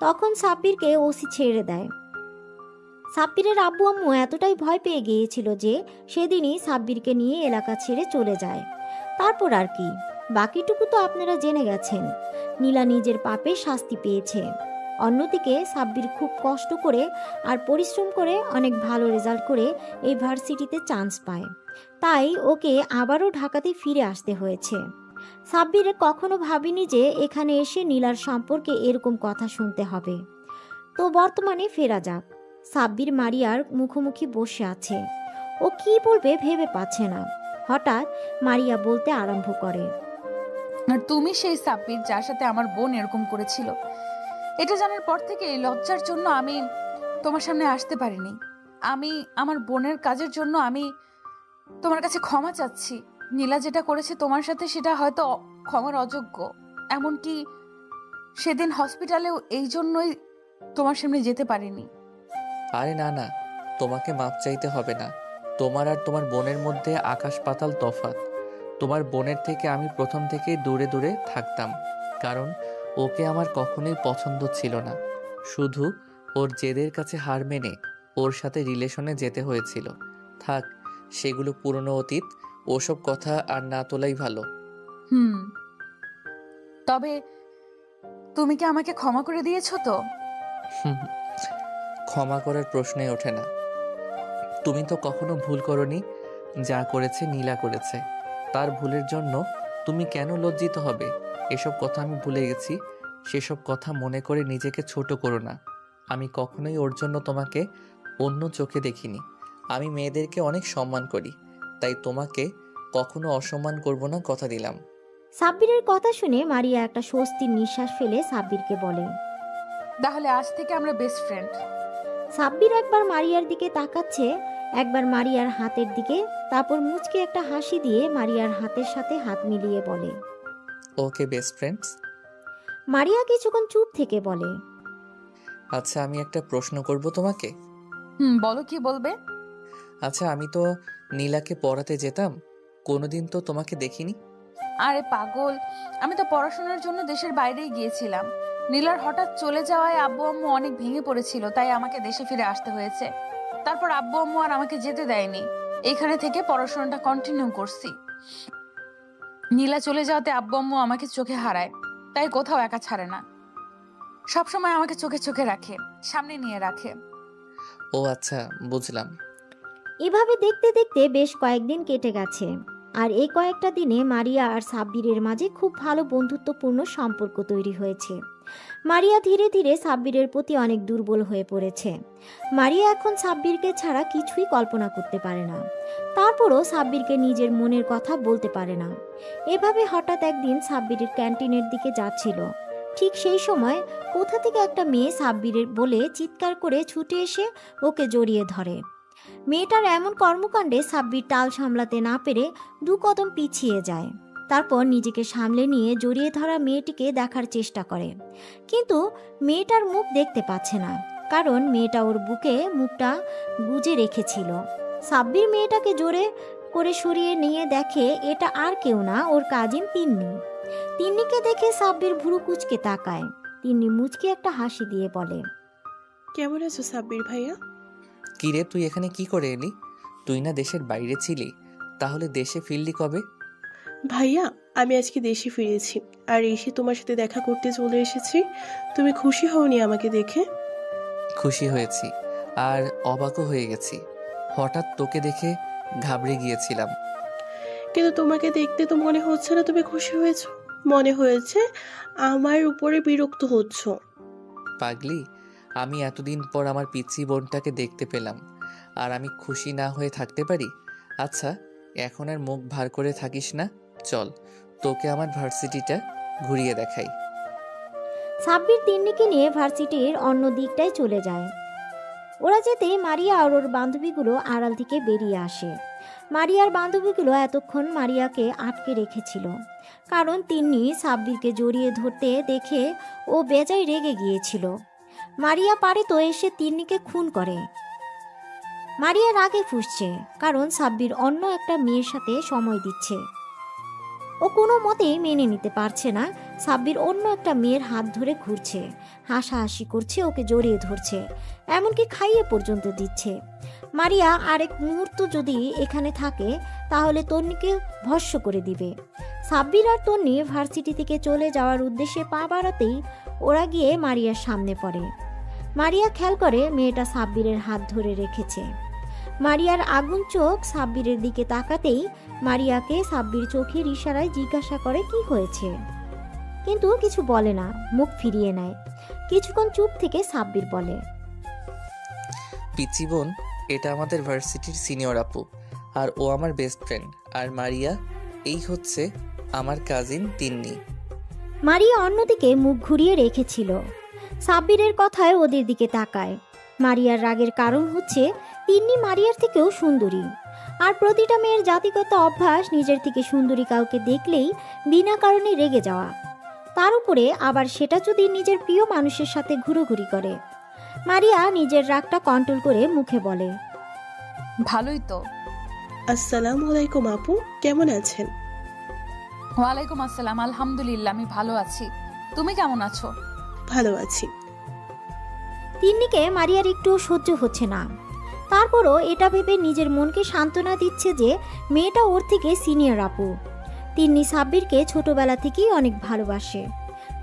তখন সাব্বিরকে ওসি ছেড়ে দেয়। সাব্বিরের আব্বু আম্মু এতটাই ভয় পেয়ে গিয়েছিল যে সেদিনই সাব্বিরকে নিয়ে এলাকা ছেড়ে চলে যায়। তারপর আর কি, বাকিটুকু তো আপনারা জেনে গেছেন। নীলা নিজের পাপে শাস্তি পেয়েছে। অন্যদিকে সাব্বির খুব কষ্ট করে আর পরিশ্রম করে অনেক ভালো রেজাল্ট করে এই ভার্সিটিতে চান্স পায়, তাই ওকে আবারও ঢাকাতে ফিরে আসতে হয়েছে। সাব্বির কখনো ভাবেনি যে এখানে এসে নীলার সম্পর্কে এরকম কথা শুনতে হবে। তো বর্তমানে ফেরা যাক। সাব্বির মারিয়ার মুখোমুখি বসে আছে। ও কি বলবে ভেবে পাচ্ছে না। হঠাৎ মারিয়া বলতে আরম্ভ করে, আর তুমি সেই সাব্বির যার সাথে আমার বোন এরকম করেছিল। এটা জানার পর থেকে লজ্জার জন্য আমি তোমার সামনে আসতে পারিনি। আমি আমার বোনের কাজের জন্য আমি তোমার কাছে ক্ষমা চাচ্ছি। নীলা যেটা করেছে তোমার সাথে সেটা হয়তো ক্ষমার অযোগ্য। এমনকি সেদিন হসপিটালেও এই জন্যই তোমার সামনে যেতে পারিনি। আরে না না, তোমাকে মাপ চাইতে হবে না। তোমার আর তোমার বোনের মধ্যে আকাশ পাতাল তফাৎ। তোমার বোনের থেকে আমি প্রথম থেকেই দূরে দূরে থাকতাম, কারণ ওকে আমার কখনোই পছন্দ ছিল না। শুধু ওর জেদের কাছে হার মেনে ওর সাথে রিলেশনে যেতে হয়েছিল। থাক, সেগুলো পুরনো অতীত। ওসব কথা আর না তোলাই ভালো। তবে তুমি কি আমাকে ক্ষমা করে দিয়েছো তো? ক্ষমা করার প্রশ্নই ওঠে না। তুমি তো কখনো ভুল করনি। যা করেছে নীলা করেছে, তার ভুলের জন্য তুমি কেন লজ্জিত হবে? এসব কথা আমি ভুলে গেছি। সেসব কথা মনে করে নিজেকে ছোট করো না। আমি কখনোই ওর জন্য তোমাকে অন্য চোখে দেখিনি। আমি মেয়েদেরকে অনেক সম্মান করি, তাই তোমাকে কখনো অসম্মান করব না, কথা দিলাম। সাব্বিরের কথা শুনে মারিয়া একটা স্বস্তির নিঃশ্বাস ফেলে সাব্বিরকে বলে, তাহলে আজ থেকে আমরা বেস্ট ফ্রেন্ড। সাব্বির একবার মারিয়ার দিকে তাকাচ্ছে, একবার মারিয়ার হাতের দিকে, তারপর মুচকে একটা হাসি দিয়ে মারিয়ার হাতের সাথে হাত মিলিয়ে বলে, ওকে বেস্ট ফ্রেন্ডস। মারিয়া কিছুক্ষণ চুপ থেকে বলে, আচ্ছা, আমি একটা প্রশ্ন করব তোমাকে। বলো, কি বলবে? আচ্ছা, আমি তো নীলাকে পড়াতে যেতাম, কোনোদিন তো তোমাকে দেখিনি। আরে পাগল, আমি তো পড়াশোনার জন্য দেশের বাইরেই গিয়েছিলাম। নীলার হঠাৎ চলে যাওয়ায় আব্বু আম্মু অনেক ভেঙে পড়েছিল, তাই আমাকে দেশে ফিরে আসতে হয়েছে। তারপর আব্বু আম্মু আর আমাকে যেতে দেয়নি। এখানে থেকে পড়াশোনাটা কন্টিনিউ করছি। নীলা চলে যাওয়াতে আব্বু আম্মু আমাকে চোখে হারায়, তাই কোথাও একা ছাড়ে না। সবসময় আমাকে চোখে চোখে রাখে, সামনে নিয়ে রাখে। ও আচ্ছা, বুঝলাম। এভাবে দেখতে দেখতে বেশ কয়েকদিন কেটে গেছে। আর এই কয়েকটা দিনে মারিয়া আর সাব্বিরের মাঝে খুব ভালো বন্ধুত্বপূর্ণ সম্পর্ক তৈরি হয়েছে। মারিয়া ধীরে ধীরে সাব্বিরের প্রতি অনেক দুর্বল হয়ে পড়েছে। মারিয়া এখন সাব্বিরকে ছাড়া কিছুই কল্পনা করতে পারে না। তারপরও সাব্বিরকে নিজের মনের কথা বলতে পারে না। এভাবে হঠাৎ একদিন সাব্বিরের ক্যান্টিনের দিকে যাচ্ছিল। ঠিক সেই সময় কোথা থেকে একটা মেয়ে সাব্বিরের বলে চিৎকার করে ছুটে এসে ওকে জড়িয়ে ধরে। মেয়েটার এমন কর্মকাণ্ডে সাব্বির টাল সামলাতে না পেরে 2 কদম পিছিয়ে যায়। তারপর নিজেকে সামলে নিয়ে জড়িয়ে ধরা মেয়েটিকে দেখার চেষ্টা করে, কিন্তু মেয়েটার মুখ দেখতে পাচ্ছে না, কারণ মেয়েটা ওর বুকে মুখটা গুজে রেখেছিল। সাব্বির মেয়েটাকে জোরে করে সরিয়ে নিয়ে দেখে এটা আর কেউ না, ওর কাজিন তিন্নি। তিন্নিকে দেখে সাব্বির ভুরু কুচকে তাকায়। তিন্নি মুচকে একটা হাসি দিয়ে বলে, কেমন আছো সাব্বির ভাইয়া? কিরে, তুই এখানে কি করে এলি? তুই না দেশের বাইরে ছিলি, তাহলে দেশে ফিরলি কবে? ভাইয়া, আমি আজকে দেশে ফিরেছি, আর এসে তোমার সাথে দেখা করতে চলে এসেছি। তুমি খুশি হওনি আমাকে দেখে? খুশি হয়েছি, আর অবাকও হয়ে গেছি। হঠাৎ তোকে দেখে ঘাবড়ে গিয়েছিলাম। কিন্তু তোমাকে দেখতে তো মনে হচ্ছে না তুমি খুশি হয়েছো। মনে হয়েছে আমার উপরে বিরক্ত হচ্ছ। পাগলি, আমি এতদিন পর আমার পিচ্চি বোনটাকে দেখতে পেলাম, আর আমি খুশি না হয়ে থাকতে পারি? আচ্ছা, এখন আর মুখ ভার করে থাকিস না, চল তোকে আমার ভার্সিটিটা ঘুরিয়ে দেখাই। সাব্বির তিন্নিকে নিয়ে ভার্সিটির অন্য দিকটায় চলে যায়। ওরা যেতে মারিয়া আর ওর বান্ধবীগুলো আড়াল থেকে বেরিয়ে আসে। মারিয়ার বান্ধবীগুলো এতক্ষণ মারিয়াকে আটকে রেখেছিল, কারণ তিন্নি সাব্বিরকে জড়িয়ে ধরতে দেখে ও বেজায় রেগে গিয়েছিল। মারিয়া পারে তো এসে তিন্নিকে খুন করে। মারিয়া রাগে ফুঁসছে, কারণ সাব্বির অন্য একটা মেয়ের সাথে সময় দিচ্ছে। ও কোনো মতেই মেনে নিতে পারছে না সাব্বির অন্য একটা মেয়ের হাত ধরে ঘুরছে, হাসাহাসি করছে, ওকে জড়িয়ে ধরছে, এমনকি খাইয়ে পর্যন্ত দিচ্ছে। মারিয়া আরেক মুহূর্ত যদি এখানে থাকে তাহলে তন্নিকে ভস্ম করে দিবে। সাব্বির আর তন্নি ভার্সিটি থেকে চলে যাওয়ার উদ্দেশ্যে পা বাড়াতেই ওরা গিয়ে মারিয়ার সামনে পড়ে। মারিয়া খেয়াল করে মেয়েটা সাব্বিরের হাত ধরে রেখেছে। মারিয়ার আগুন চোখ সাব্বিরের দিকে তাকাতেই মারিয়াকে সাব্বির চোখের ইশারায় জিজ্ঞাসা করে কি হয়েছে, কিন্তু কিছু বলে না, মুখ ফিরিয়ে নেয়। কিছুক্ষণ চুপ থেকে সাব্বির বলে, পিচি বোন, এটা আমাদের ভার্সিটির সিনিয়র আপু, আর ও আমার বেস্ট ফ্রেন্ড। আর মারিয়া, এই হচ্ছে আমার কাজিন তিন্নি। মারিয়া অন্যদিকে মুখ ঘুরিয়ে রেখেছিল। সাব্বিরের কথায় ওদের দিকে তাকায়। মারিয়ার রাগের কারণ হচ্ছে তিন্নি মারিয়ার থেকেও সুন্দরী, আর প্রতিটা মেয়ের জাতিগত অভ্যাস নিজের থেকে সুন্দরী কাউকে দেখলেই বিনা কারণে রেগে যাওয়া, তার উপরে আবার সেটা যদি নিজের প্রিয় মানুষের সাথে ঘুরোঘুরি করে। মারিয়া নিজের রাগটা কন্ট্রোল করে মুখে বলে, ভালোই তো। আসসালামু আলাইকুম আপু, কেমন আছেন? ওয়ালাইকুম আসসালাম, আলহামদুলিল্লাহ আমি ভালো আছি। তুমি কেমন আছো? ভালো আছি। তিন্নিকে মারিয়ার একটু সহ্য হচ্ছে না। তারপরও এটা ভেবে নিজের মনকে সান্ত্বনা দিচ্ছে যে মেয়েটা ওর থেকে সিনিয়র আপু। তিন্নি সাব্বিরকে ছোটবেলা থেকেই অনেক ভালোবাসে,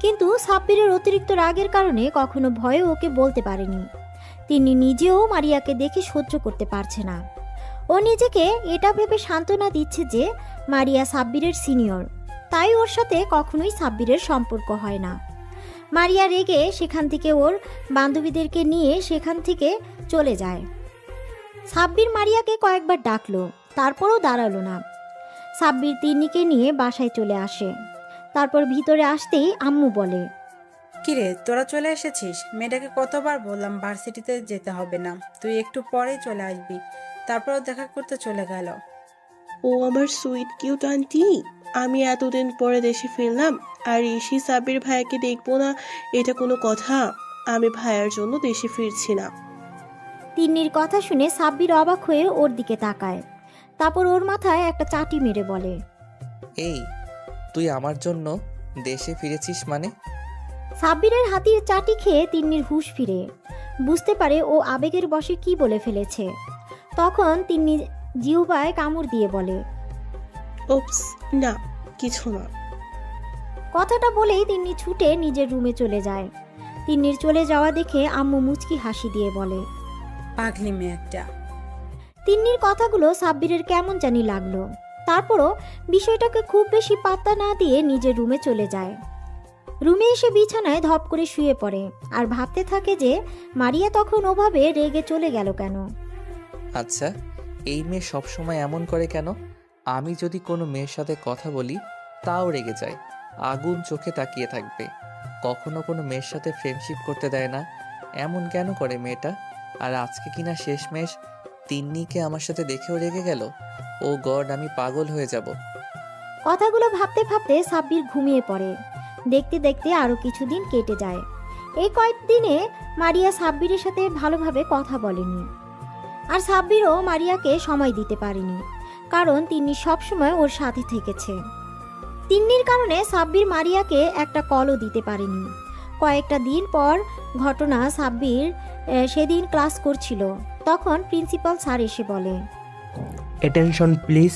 কিন্তু সাব্বিরের অতিরিক্ত রাগের কারণে কখনো ভয়ে ওকে বলতে পারেনি। তিন্নি নিজেও মারিয়াকে দেখে সহ্য করতে পারছে না। ও নিজেকে এটা ভেবে সান্ত্বনা দিচ্ছে যে মারিয়া সাব্বিরের সিনিয়র, তাই ওর সাথে কখনোই সাব্বিরের সম্পর্ক হয় না। মারিয়া রেগে সেখান থেকে ওর বান্ধবীদেরকে নিয়ে সেখান থেকে চলে যায়। সাব্বির মারিয়াকে কয়েকবার ডাকলো, তারপরও দাঁড়ালো না। সাব্বির তিন্নিকে নিয়ে বাসায় চলে আসে। তারপর ভিতরে আসতেই আম্মু বলে, কিরে, তোরা চলে এসেছিস? মেয়েটাকে কতবার বললাম ভার্সিটিতে যেতে হবে না, তুই একটু পরেই চলে আসবি, তারপরও দেখা করতে চলে গেল। ও আমার সুইট কিউট আন্টি, আমি এতদিন পরে দেশে ফিরলাম আর ঋষি সাব্বির ভাইয়াকে দেখবো না, এটা কোনো কথা? আমি ভাইয়ার জন্য দেশে ফিরছি না। তিন্নির কথা শুনে সাব্বির অবাক হয়ে ওর দিকে তাকায়। তারপর ওর মাথায় একটা চাটি মেরে বলে, এই, তুই আমার জন্য দেশে ফিরেছিস মানে? সাব্বিরের হাতির চাটি খেয়ে তিন্নির হুঁশ ফিরে। বুঝতে পারে ও আবেগের বশে কি বলে ফেলেছে। তখন তিন্নি জিহ্বায় কামড় দিয়ে বলে, ওপস, না কিছু না। কথাটা বলেই তিন্নি ছুটে নিজের রুমে চলে যায়। তিন্নির চলে যাওয়া দেখে আম্মু মুচকি হাসি দিয়ে বলে, পাগলি মেয়ে একটা। তিন্নির কথাগুলো সাব্বিরের কেমন জানি লাগলো। তারপরও বিষয়টাকে খুব বেশি পাত্তা না দিয়ে নিজের রুমে চলে যায়। রুমে এসে বিছানায় ধপ করে শুয়ে পড়ে আর ভাবতে থাকে যে মারিয়া তখন ওভাবে রেগে চলে গেল কেন। আচ্ছা, এই মেয়ে সবসময় এমন করে কেন? আমি যদি কোনো মেয়ের সাথে কথা বলি তাও রেগে যায়, আগুন চোখে তাকিয়ে থাকবে, কখনো কোনো মেয়ের সাথে ফ্রেন্ডশিপ করতে দেয় না। এমন কেন করে মেয়েটা? আর আজকে কিনা শেষমেশ তিন্নিকে আমার সাথে দেখেও রেগে গেল। ও গড, আমি পাগল হয়ে যাব। কথাগুলো ভাবতে ভাবতে সাব্বির ঘুমিয়ে পড়ে। দেখতে দেখতে আরও কিছুদিন কেটে যায়। এই কয়েকদিনে মারিয়া সাব্বিরের সাথে ভালোভাবে কথা বলেনি, আর সাব্বিরও মারিয়াকে সময় দিতে পারেনি, কারণ তিন্নি সবসময় ওর সাথে থেকেছে। তিন্নির কারণে সাব্বির মারিয়াকে একটা কলও দিতে পারেনি। কয়েকটা দিন পর ঘটনা, সাব্বির সেদিন ক্লাস করছিল, তখন প্রিন্সিপাল স্যার এসে বলে, অ্যাটেনশন প্লিজ,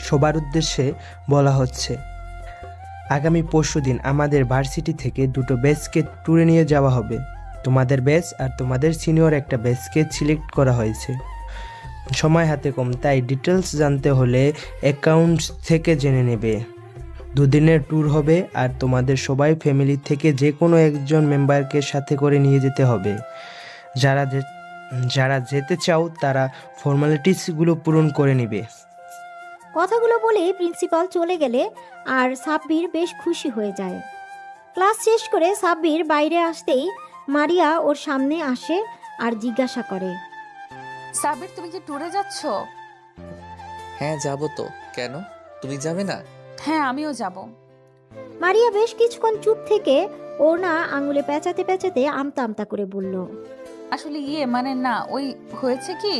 সবার উদ্দেশ্যে বলা হচ্ছে, আগামী পরশুদিন আমাদের ভার্সিটি থেকে দুটো ব্যাচকে ট্যুরে নিয়ে যাওয়া হবে। তোমাদের ব্যাচ আর তোমাদের সিনিয়র একটা ব্যাচকে সিলেক্ট করা হয়েছে। সময় হাতে কম, তাই ডিটেলস জানতে হলে অ্যাকাউন্টস থেকে জেনে নেবে। দুদিনের ট্যুর হবে আর তোমাদের সবাই ফ্যামিলি থেকে যে কোনো একজন মেম্বারকে সাথে করে নিয়ে যেতে হবে। যারা যেতে চাও তারা ফর্মালিটিসগুলো পূরণ করে নেবে। কথাগুলো বলে প্রিন্সিপাল চলে গেলে আর সাব্বির বেশ খুশি হয়ে যায়। ক্লাস শেষ করে সাব্বির বাইরে আসতেই মারিয়া ওর সামনে আসে আর জিজ্ঞাসা করে, সাব্বির, তুমি কি ট্যুরে যাচ্ছ? হ্যাঁ যাব তো, কেন তুমি যাবে না? হ্যাঁ, আমিও যাব। মারিয়া বেশ কিছুক্ষণ চুপ থেকে ওর না আঙুলে পেঁচাতে পেঁচাতে আমতা আমতা করে বলল, আসলে মানে না, ওই হয়েছে কি,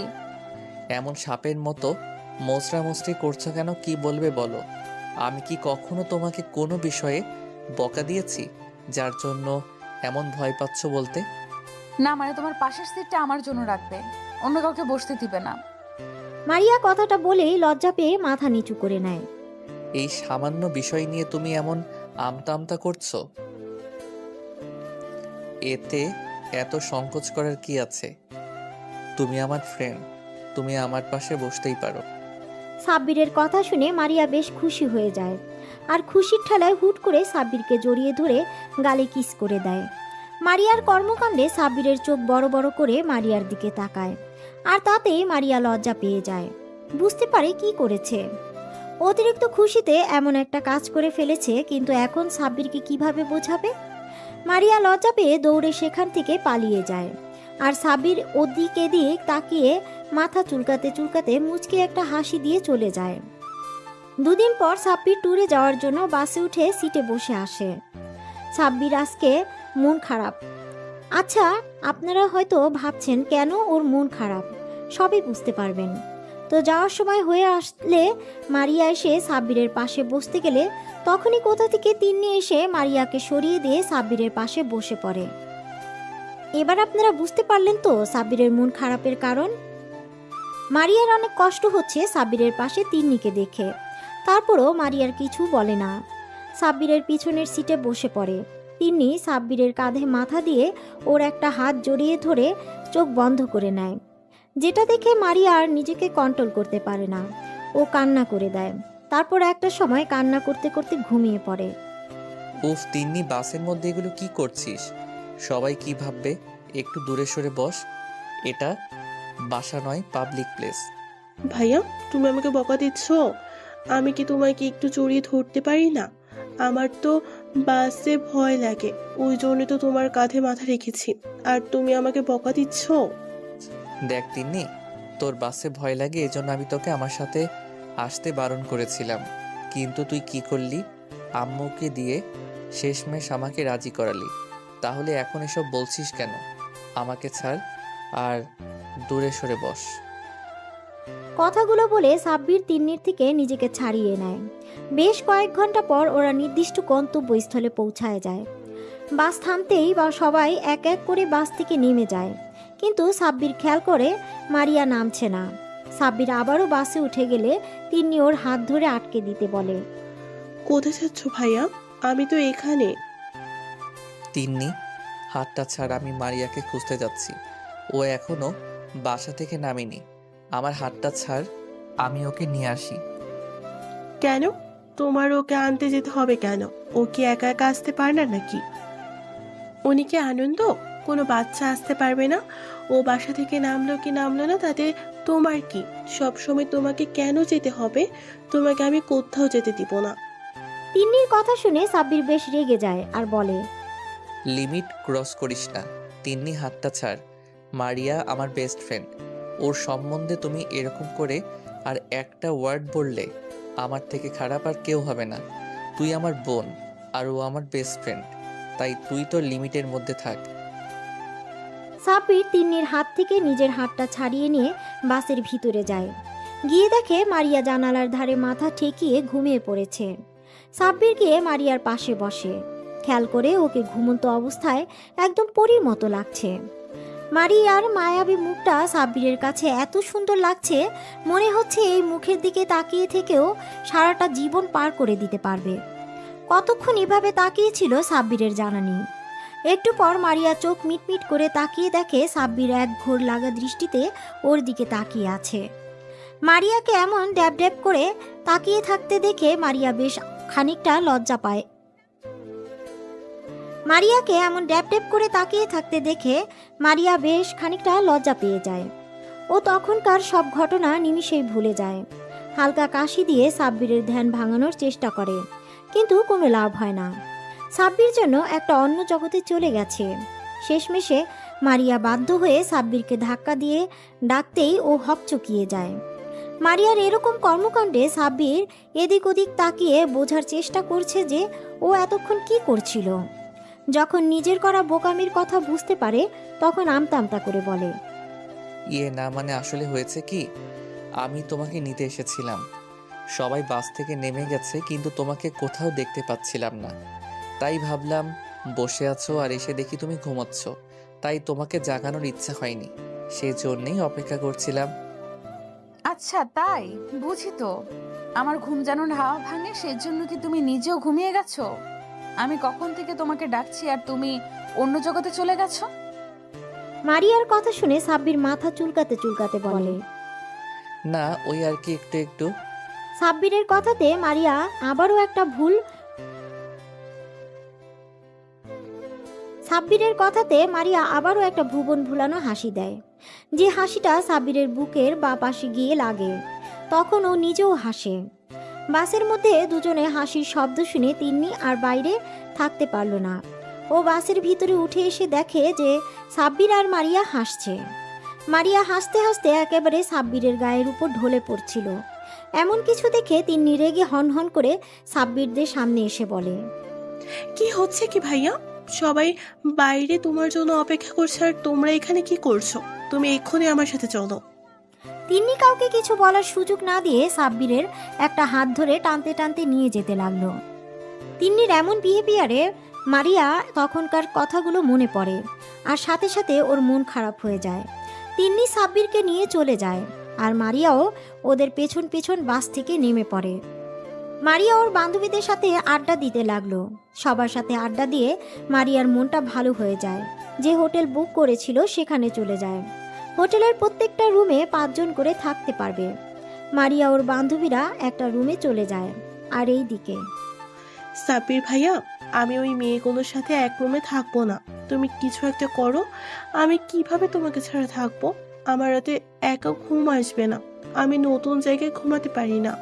এমন সাপের মতো মোচড়ামোচড়ি করছো কেন? কি বলবে বলো? আমি কি কখনো তোমাকে কোনো বিষয়ে বকা দিয়েছি যার জন্য এমন ভয় পাচ্ছ বলতে? না মানে তোমার পাশের সিটটা আমার জন্য রাখবে, অন্য কাউকে বসতে দিবে না। মারিয়া কথাটা বলেই লজ্জা পেয়ে মাথা নিচু করে নেয়। এই সামান্য বিষয় নিয়ে তুমি এমন আমতা আমতা করছো, এতে এত সংকোচ করার কি আছে? তুমি আমার ফ্রেন্ড, তুমি আমার পাশে বসতেই পারো। সাব্বিরের কথা শুনে মারিয়া বেশ খুশি হয়ে যায় আর খুশির ঠেলায় হুট করে সাব্বিরকে জড়িয়ে ধরে গালে কিস করে দেয়। মারিয়ার কর্মকাণ্ডে সাব্বিরের চোখ বড় বড় করে মারিয়ার দিকে তাকায়, আর তাতেই মারিয়া লজ্জা পেয়ে যায়। বুঝতে পারে কি করেছে। অতিরিক্ত খুশিতে এমন একটা কাজ করে ফেলেছে, কিন্তু এখন সাব্বিরকে কিভাবে বোঝাবে? মারিয়া লজ্জা পেয়ে দৌড়ে সেখান থেকে পালিয়ে যায়, আর সাব্বির ওদিক এদিক তাকিয়ে মাথা চুলকাতে চুলকাতে মুচকে একটা হাসি দিয়ে চলে যায়। দুদিন পর সাব্বির ট্যুরে যাওয়ার জন্য বাসে উঠে সিটে বসে আসে। সাব্বির আজকে মন খারাপ। আচ্ছা, আপনারা হয়তো ভাবছেন কেন ওর মন খারাপ, সবই বুঝতে পারবেন। তো যাওয়ার সময় হয়ে আসলে মারিয়া এসে সাব্বিরের পাশে বসতে গেলে তখনই কোথা থেকে তিন্নি এসে মারিয়াকে সরিয়ে দিয়ে সাব্বিরের পাশে বসে পড়ে। এবার আপনারা বুঝতে পারলেন তো সাব্বিরের মন খারাপের কারণ। মারিয়ার অনেক কষ্ট হচ্ছে সাব্বিরের পাশে তিন্নিকে দেখে, তারপরও মারিয়ার কিছু বলে না। সাব্বিরের পিছনের সিটে বসে পড়ে। তিন্নি সাব্বিরের কাঁধে মাথা দিয়ে ওর একটা হাত জড়িয়ে ধরে চোখ বন্ধ করে নেয়, যেটা দেখে মারিয়া আর নিজেকে কন্ট্রোল করতে পারে না। ও কান্না করে দেয়। তারপর একটা সময় কান্না করতে করতে ঘুমিয়ে পড়ে। উফ তিন্নি, বাসের মধ্যে এগুলো কি করছিস? সবাই কি ভাববে? একটু দূরে সরে বস, এটা বাসা নয়, পাবলিক প্লেস। ভাইয়া, তুমি আমাকে বকা দিচ্ছ? আমি কি তোমাকে একটু জড়িয়ে ধরতে পারি না? আমার তো বাসে ভয় লাগে, ওই জন্য তো তোমার কাঁধে মাথা রেখেছি, আর তুমি আমাকে বকা দিচ্ছ। দেখ তিন্নি, তোর বাসে ভয় লাগে এজন্য আমি তোকে আমার সাথে আসতে বারণ করেছিলাম, কিন্তু তুই কি করলি? আম্মুকে দিয়ে শেষমেশ আমাকে রাজি করালি। তাহলে এখন এসব বলছিস কেন? আমাকে ছাড় আর দূরে সরে বস। কথাগুলো বলে সাব্বির তিন্নির থেকে নিজেকে ছাড়িয়ে নেয়। বেশ কয়েক ঘন্টা পর ওরা নির্দিষ্ট গন্তব্যস্থলে পৌঁছায় যায়। বাস থামতেই বা সবাই এক এক করে বাস থেকে নেমে যায়, কিন্তু সাব্বির খেয়াল করে মারিয়া নামছে না। সাব্বির আবারও বাসে উঠে গেলে তিন্নি ওর হাত ধরে আটকে দিতে বলে। কোথায় যাচ্ছ ভাইয়া? আমি তো এখানে। তিন্নি, হাতটা ছাড়, আমি মারিয়াকে খুঁজতে যাচ্ছি। ও এখনো বাসা থেকে নামেনি। আমার হাতটা ছাড়, আমি ওকে নিয়ে আসি। কেন? তোমার ওকে আনতে যেতে হবে কেন? ও কি একা একা আসতে পারে না নাকি? উনি কি আনন্দ? কোনো বাচ্চা আসতে পারবে না? ও বাসা থেকে নামলো কি নামলো না তাতে তোমার কি? সবসময় তোমাকে কেন যেতে হবে? তোমাকে আমি কোথাও যেতে দিব না। তিন্নির কথা শুনে সাব্বির বেশ রেগে যায় আর বলে, লিমিট ক্রস করিস না। তিন্নি, হাতটা ছাড়। মারিয়া আমার বেস্ট ফ্রেন্ড, ওর সম্বন্ধে তুমি এরকম করে আর একটা ওয়ার্ড বললে আমার থেকে খারাপ আর কেউ হবে না। তুই আমার বোন আর ও আমার বেস্ট ফ্রেন্ড, তাই তুই তোর লিমিটের মধ্যে থাক। সাব্বির তিন্নির হাত থেকে নিজের হাতটা ছাড়িয়ে নিয়ে বাসের ভিতরে যায়। গিয়ে দেখে মারিয়া জানালার ধারে মাথা ঠেকিয়ে ঘুমিয়ে পড়েছে। সাব্বির গিয়ে মারিয়ার পাশে বসে। খেয়াল করে ওকে ঘুমন্ত অবস্থায় একদম পরীর মতো লাগছে। মারিয়ার মায়াবী মুখটা সাব্বিরের কাছে এত সুন্দর লাগছে, মনে হচ্ছে এই মুখের দিকে তাকিয়ে থেকেও সারাটা জীবন পার করে দিতে পারবে। কতক্ষণ এভাবে তাকিয়েছিল সাব্বিরের জানা নেই। একটু পর মারিয়া চোখ মিটমিট করে তাকিয়ে দেখে সাব্বির এক ঘোর লাগা দৃষ্টিতে ওর দিকে তাকিয়ে আছে। মারিয়াকে এমন ড্যাব ড্যাব করে তাকিয়ে থাকতে দেখে মারিয়া বেশ খানিকটা লজ্জা পায়। মারিয়াকে এমন ড্যাব ড্যাব করে তাকিয়ে থাকতে দেখে মারিয়া বেশ খানিকটা লজ্জা পেয়ে যায়। ও তখনকার সব ঘটনা নিমিষেই ভুলে যায়। হালকা কাশি দিয়ে সাব্বিরের ধ্যান ভাঙানোর চেষ্টা করে, কিন্তু কোনো লাভ হয় না। সাব্বির যেন একটা অন্য জগতে চলে গেছে। শেষমেশে মারিয়া বাধ্য হয়ে সাব্বিরকে ধাক্কা দিয়ে ডাকতেই ও হকচকিয়ে যায়। মারিয়ার এরকম কর্মকাণ্ডে সাব্বির এদিক ওদিক তাকিয়ে বোঝার চেষ্টা করছে যে ও এতক্ষণ কি করছিল। যখন নিজের করা বোকামির কথা বুঝতে পারে তখন আমতা আমতা করে বলে, না মানে আসলে হয়েছে কি, আমি তোমাকে নিতে এসেছিলাম। সবাই বাস থেকে নেমে গেছে, কিন্তু তোমাকে কোথাও দেখতে পাচ্ছিলাম না। তাই ভাবলাম বসে আছো আর এসে দেখি তুমি ঘুমাচ্ছ, তাই তোমাকে জাগানোর ইচ্ছা হয়নি, সেই জন্যেই অপেক্ষা করছিলাম। আচ্ছা তাই বুঝি। তো আমার ঘুম যেন হাওয়া ভাঙে, সেজন্য কি তুমি নিজেও ঘুমিয়ে গেছো? আমি কখন থেকে তোমাকে ডাকছি আর তুমি অন্য জগতে চলে গেছো? মারিয়ার কথা শুনে সাব্বির মাথা চুলকাতে চুলকাতে বলে, না ওই আর কি একটু একটু। সাব্বিরের কথাতে মারিয়া আবারও একটা ভুল সাব্বিরের কথাতে মারিয়া আবারও একটা ভুবন ভুলানো হাসি দেয়, যে হাসিটা সাব্বিরের বুকের বা পাশে গিয়ে লাগে। তখন ও নিজেও হাসে। বাসের মধ্যে দুজনে হাসির শব্দ শুনে তিন্নি আর বাইরে থাকতে পারল না। ও বাসের ভিতরে উঠে এসে দেখে যে সাব্বির আর মারিয়া হাসছে। মারিয়া হাসতে হাসতে একেবারে সাব্বিরের গায়ের উপর ঢলে পড়ছিল। এমন কিছু দেখে তিন্নি রেগে হনহন করে সাব্বিরদের সামনে এসে বলে, কি হচ্ছে কি ভাইয়া? সবাই বাইরে তোমার জন্য অপেক্ষা করছে আর তোমরা এখানে কি করছো? তুমি এক্ষুনি আমার সাথে চলো। তিন্নি কাউকে কিছু বলার সুযোগ না দিয়ে সাব্বিরের একটা হাত ধরে টানতে টানতে নিয়ে যেতে লাগলো। তিন্নির এমন বিহেভিয়ারে মারিয়া তখনকার কথাগুলো মনে পড়ে আর সাথে সাথে ওর মন খারাপ হয়ে যায়। তিন্নি সাব্বিরকে নিয়ে চলে যায় আর মারিয়াও ওদের পেছন পেছন বাস থেকে নেমে পড়ে। মারিয়া ওর বান্ধবীদের সাথে আড্ডা দিতে লাগলো। সবার সাথে আড্ডা দিয়ে মারিয়ার মনটা ভালো হয়ে যায়। যে হোটেল বুক করেছিল সেখানে চলে যায়। হোটেলের প্রত্যেকটা রুমে 5 জন করে থাকতে পারবে। মারিয়া ওর বান্ধবীরা একটা রুমে চলে যায়। আর এই দিকে সাব্বির ভাইয়া, আমি ওই মেয়েগুলোর সাথে এক রুমে থাকবো না। তুমি কিছু একটা করো। আমি কিভাবে তোমাকে ছাড়া থাকবো? আমার রাতে একা ঘুম আসবে না। আমি নতুন জায়গায় ঘুমাতে পারি না।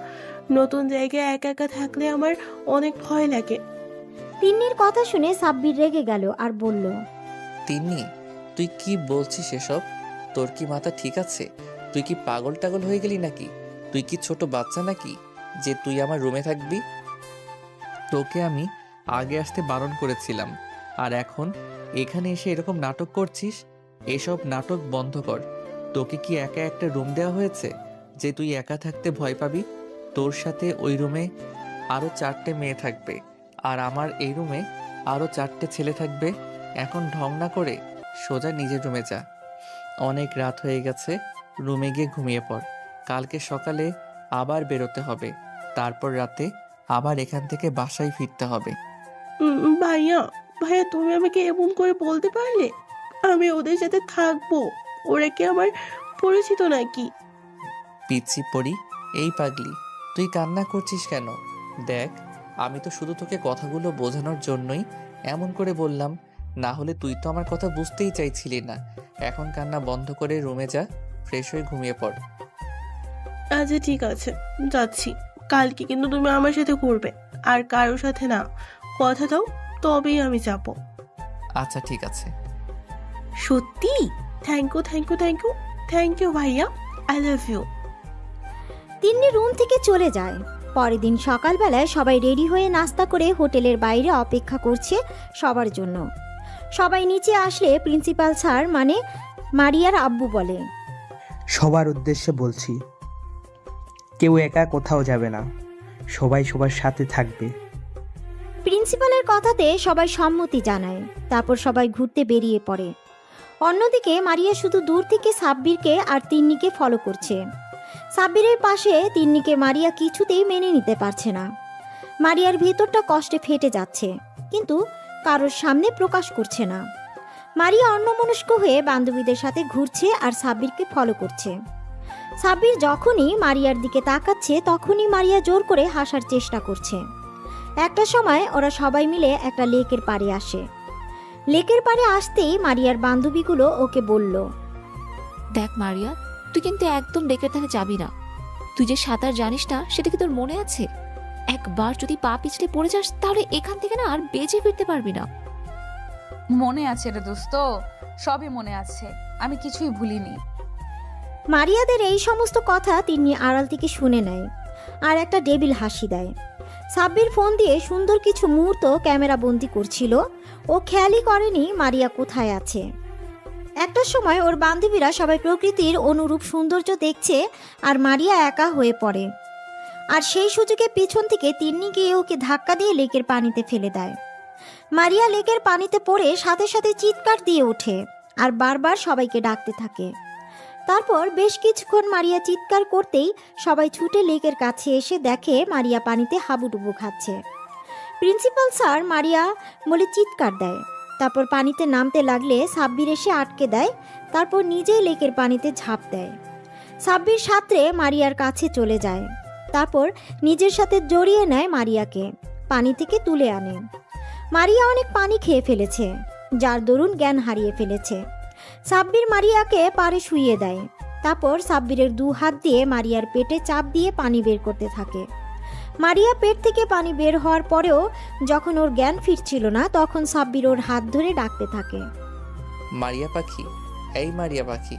নতুন জায়গায় একা একা থাকলে আমার অনেক ভয় লাগে। তিন্নির কথা শুনে সাব্বির রেগে গেল আর বলল, তিন্নি, তুই কি বলছিস এসব? তোর কি মাথা ঠিক আছে? তুই কি পাগল টাগল হয়ে গেলি নাকি? তুই কি ছোট বাচ্চা নাকি যে তুই আমার রুমে থাকবি? তোকে আমি আগে আসতে বারণ করেছিলাম, আর এখন এখানে এসে এরকম নাটক করছিস? এসব নাটক বন্ধ কর। তোকে কি একা একটা রুম দেওয়া হয়েছে যে তুই একা থাকতে ভয় পাবি? তোর সাথে ওই রুমে আরও 4টে মেয়ে থাকবে, আর আমার এই রুমে আরও 4টে ছেলে থাকবে। এখন ঢং না করে সোজা নিজের রুমে যা। অনেক রাত হয়ে গেছে, রুমে গিয়ে ঘুমিয়ে পড়। কালকে সকালে আবার বেরোতে হবে, তারপর রাতে আবার এখান থেকে বাসায় ফিরতে হবে। ভাইয়া ভাইয়া, তুমি আমাকে এমন করে বলতে পারলে? আমি ওদের সাথে থাকবো। ওরা কি আমার পরিচিত নাকি? পিচ্ছি পড়ি, এই পাগলি, তুই কান্না করছিস কেন? দেখ, আমি তো শুধু তোকে কথাগুলো বোঝানোর জন্যই এমন করে বললাম, না হলে তুই তো আমার কথা বুঝতেই চাইছিলি না। এখন কান্না বন্ধ করে রুমে যা, ফ্রেশ হয়ে ঘুমিয়ে পড়। আচ্ছা ঠিক আছে, যাচ্ছি। কালকে কিন্তু তুমি আমার সাথে ঘুরবে, আর কারোর সাথে না। কথা দাও, তবেই আমি যাব। আচ্ছা ঠিক আছে। সত্যি? Thank you thank you thank you thank you ভাইয়া, I love you. Tinni room থেকে চলে যায়। পরের দিন সকালবেলায় সবাই রেডি হয়ে নাস্তা করে হোটেলের বাইরে অপেক্ষা করছে সবার জন্য। সবাই নিচে আসলে প্রিন্সিপাল স্যার মানে মারিয়ার আব্বু বলে, সবার উদ্দেশ্যে বলছি, কেউ একা কোথাও যাবে না, সবাই সবার সাথে থাকবে। প্রিন্সিপালের কথাতে সবাই সম্মতি জানায়। তারপর সবাই ঘুরতে বেরিয়ে পড়ে। অন্যদিকে মারিয়া শুধু দূর থেকে সাব্বিরকে আর তিন্নিকে ফলো করছে। সাব্বিরের পাশে তিন্নিকে মারিয়া কিছুতেই মেনে নিতে পারছে না। মারিয়ার ভেতরটা কষ্টে ফেটে যাচ্ছে, কিন্তু কারোর সামনে প্রকাশ করছে না। মারিয়া অন্যমনস্ক হয়ে বান্ধবীদের সাথে ঘুরছে আর সাব্বিরকে ফলো করছে। সাব্বির যখনই মারিয়ার দিকে তাকাচ্ছে তখনই মারিয়া জোর করে হাসার চেষ্টা করছে। একটা সময় ওরা সবাই মিলে একটা লেকের পাড়ে আসে। লেকের পাড়ে আসতেই মারিয়ার বান্ধবীগুলো ওকে বলল, দেখ মারিয়া, তুই কিন্তু একদম লেকের ধারে যাবি না। তুই যে সাঁতার জানিস না সেটা কি তোর মনে আছে? একবার যদি পা পিছলে পড়ে যাস তাহলে এখান থেকে না আর বেঁচে ফিরতে পারবি না। মনে আছে রে দোস্ত, সবই মনে আছে, আমি কিছুই ভুলিনি। মারিয়াদের এই সমস্ত কথা তিনি আড়াল থেকে শুনে নেয় আর একটা ডেবিল হাসি দেয়। সাব্বির ফোন দিয়ে সুন্দর কিছু মুহূর্ত ক্যামেরা বন্দি করছিল। ও খেয়ালই করেনি মারিয়া কোথায় আছে। একটা সময় ওর বান্ধবীরা সবাই প্রকৃতির অনুরূপ সৌন্দর্য দেখছে আর মারিয়া একা হয়ে পড়ে। আর সেই সুযোগে পিছন থেকে তিন্নি গিয়ে ওকে ধাক্কা দিয়ে লেকের পানিতে ফেলে দেয়। মারিয়া লেকের পানিতে পড়ে সাথে সাথে চিৎকার দিয়ে ওঠে আর বারবার সবাইকে ডাকতে থাকে। তারপর বেশ কিছুক্ষণ মারিয়া চিৎকার করতেই সবাই ছুটে লেকের কাছে এসে দেখে মারিয়া পানিতে হাবুডুবু খাচ্ছে। প্রিন্সিপাল স্যার মারিয়া বলে চিৎকার দেয়। তারপর পানিতে নামতে লাগলে সাব্বির এসে আটকে দেয়। তারপর নিজেই লেকের পানিতে ঝাঁপ দেয়। সাব্বির সাঁতরে মারিয়ার কাছে চলে যায়। তারপর নিজের সাথে জড়িয়ে নেয় মারিয়াকে, পানি থেকে তুলে আনে। মারিয়া অনেক পানি খেয়ে ফেলেছে, যার দরুন জ্ঞান হারিয়ে ফেলেছে। সাব্বির মারিয়াকে পাড়ে শুইয়ে দেয়। তারপর সাব্বিরের 2 হাত দিয়ে মারিয়ার পেটে চাপ দিয়ে পানি বের করতে থাকে। মারিয়া পেট থেকে পানি বের হওয়ার পরেও যখন ওর জ্ঞান ফিরছিল না, তখন সাব্বির ওর হাত ধরে ডাকতে থাকে। মারিয়া পাখি, এই মারিয়া পাখি,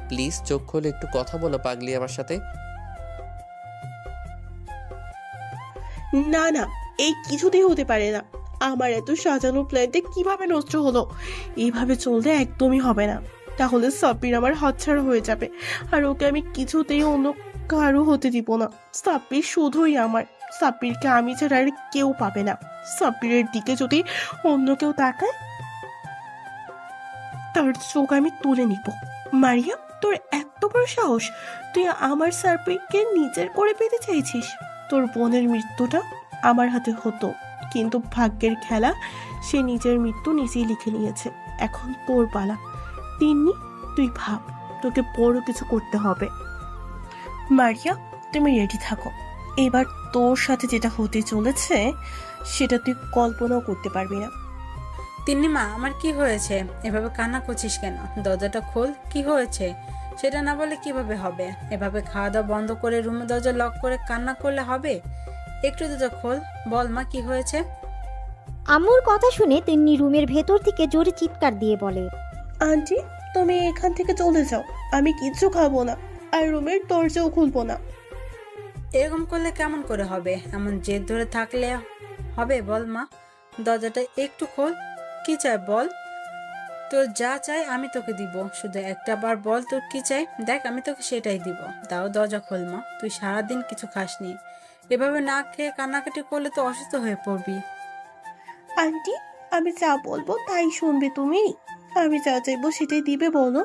প্লিজ চোখ খুলে একটু কথা বলো পাগলি আমার সাথে। না না, এই কিছুতেই হতে পারে না। আমার এত সাজানো প্ল্যানটা কিভাবে নষ্ট হলো? এইভাবে চললে একদমই হবে না। তাহলে সাব্বির আমার হাতছাড়া হয়ে যাবে, আর ওকে আমি কিছুতেই অন্য কারো হতে দিব না। সাব্বির শুধুই আমার। সাব্বিরকে আমি ছাড়া আর কেউ পাবে না। সাব্বিরের দিকে যদি অন্য কেউ তাকায়, তার চোখ আমি তুলে নিব। মারিয়া, তোর এত বড় সাহস! তুই আমার সাব্বিরকে নিজের করে পেতে চাইছিস? তোর বোনের মৃত্যুটা আমার হাতে হতো, কিন্তু ভাগ্যের খেলা, সে নিজের মৃত্যু নিজেই লিখে নিয়েছে। এখন তোর পালা। তিন্নি, তুই ভাব, তোকে বড় কিছু করতে হবে। মারিয়া, তুমি রেডি থাকো। এবার তোর সাথে যেটা হতে চলেছে সেটা তুই কল্পনাও করতে পারবি না। তিন্নিমা, আমার কি হয়েছে? এভাবে কান্না করছিস কেন? দরজাটা খোল, কি হয়েছে সেটা না বলে কিভাবে হবে? এভাবে খাওয়া দাওয়া বন্ধ করে রুমের দরজা লক করে কান্না করলে হবে? একটু দরজা খোল, বল মা কি হয়েছে? আম্মুর কথা শুনে তিন্নি রুমের ভেতর থেকে জোরে চিৎকার দিয়ে বলে, আন্টি, তুমি এখান থেকে চলে যাও। আমি কিচ্ছু খাবো না, আর রুমের দরজাও খুলবো না। এরকম করলে কেমন করে হবে? এমন জেদ ধরে থাকলে হবে? বল মা, দরজাটা একটু খোল। কি চাই বল? তোর যা চাই আমি তোকে দিব, শুধু একটা বার বল তোর কি চাই। দেখ, আমি তোকে সেটাই দিব। তাও দরজা খোল মা। তুই সারাদিন কিছু খাসনি, এভাবে না খেয়ে কান্নাকাটি করলে তো অসুস্থ হয়ে পড়বি। আন্টি, আমি যা বলবো তাই শুনবে তুমি? আমি যা চাইবো সেটাই দিবে, বলো।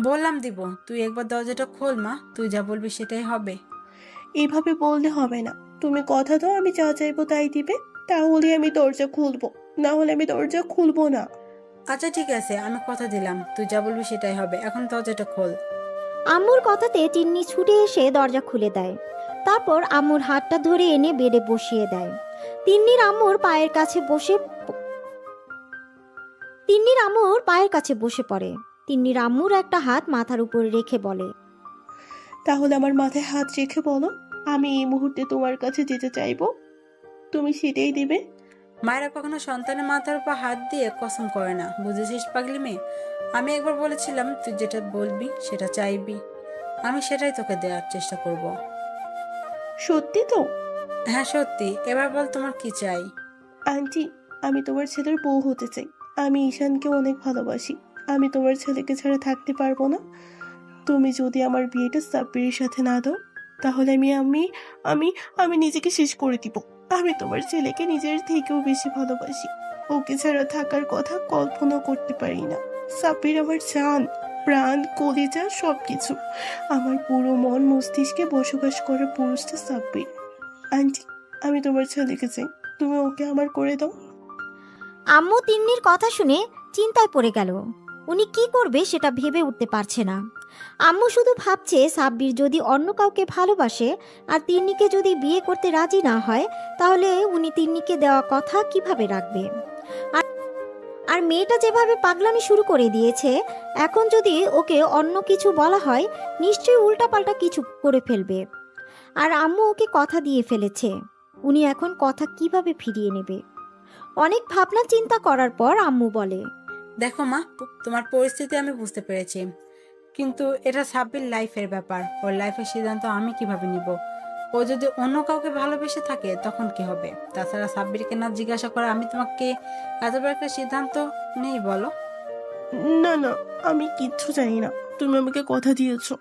বললাম দিব, তুই একবার দরজাটা খোল মা। তুই যা বলবি সেটাই হবে। এভাবে বললে হবে না। তুমি কথা দাও আমি যা চাইবো তাই দিবে, তাহলে আমি দরজা খুলবো, না হলে আমি দরজা খুলবো না। আচ্ছা ঠিক আছে, আমি কথা দিলাম, তুই যা বলবি সেটাই হবে। এখন দরজাটা খোল। আম্মুর কথাতে তিন্নি ছুটে এসে দরজা খুলে দেয়। তারপর আম্মুর হাতটা ধরে এনে বেডে বসিয়ে দেয়। তিন্নির আম্মুর পায়ের কাছে বসে পড়ে। তিন্নির আম্মুর একটা হাত মাথার উপরে রেখে বলে, তাহলে আমার মাথায় হাত রেখে বলো, আমি এই মুহূর্তে তোমার কাছে যেতে চাইবো, তুমি সেটাই দিবে। মায়েরা কখনো সন্তানের মাথার উপর হাত দিয়ে কসম করে না, বুঝেছিস পাগলি মেয়ে? আমি একবার বলেছিলাম তুই যেটা বলবি সেটা চাইবি, আমি সেটাই তোকে দেওয়ার চেষ্টা করব। সত্যি তো? হ্যাঁ সত্যি। এবার বল তোমার কি চাই? আন্টি, আমি তোমার ছেলের বউ হতে চাই। আমি ঈশানকে অনেক ভালোবাসি। আমি তোমার ছেলেকে ছাড়া থাকতে পারবো না। তুমি যদি আমার বিয়েটা সাব্বিরের সাথে না দাও, তাহলে আমি নিজেকে শেষ করে দিব। আমি তোমার ছেলেকে নিজের থেকেও বেশি ভালোবাসি। ওকে ছাড়া থাকার কথা কল্পনা করতে পারি না। সাব্বির আমার জান, প্রাণ, কলিজা, সবকিছু। আমার পুরো মন মস্তিষ্কে বসবাস করে পুরুষটা সাব্বির। আন্টি, আমি তোমার ছেলেকে চাই, তুমি ওকে আমার করে দাও। আম্মু তিন্নির কথা শুনে চিন্তায় পড়ে গেল। উনি কি করবে সেটা ভেবে উঠতে পারছে না। আম্মু শুধু ভাবছে সাব্বির যদি অন্য কাউকে ভালোবাসে আর তিন্নিকে যদি বিয়ে করতে রাজি না হয়, তাহলে উনি তিন্নিকে দেওয়া কথা কিভাবে রাখবে। আর মেয়েটা যেভাবে পাগলামি শুরু করে দিয়েছে, এখন যদি ওকে অন্য কিছু বলা হয়, নিশ্চয়ই উল্টাপাল্টা কিছু করে ফেলবে। আর আম্মু ওকে কথা দিয়ে ফেলেছে, উনি এখন কথা কিভাবে ফিরিয়ে নেবে। অনেক ভাবনা চিন্তা করার পর আম্মু বলে, দেখো মা, তোমার পরিস্থিতি আমি বুঝতে পেরেছি, কিন্তু এটা সাব্বির লাইফের ব্যাপার। ওর লাইফের সিদ্ধান্ত আমি কিভাবে নিব? ও যদি অন্য কাউকে ভালোবেসে থাকে তখন কি হবে? তাছাড়া সাব্বিরকে না জিজ্ঞাসা করে আমি তোমাকে এত বড় একটা সিদ্ধান্ত নেই বলো? না না, আমি কিচ্ছু জানি না। তুমি আমাকে কথা দিয়েছো,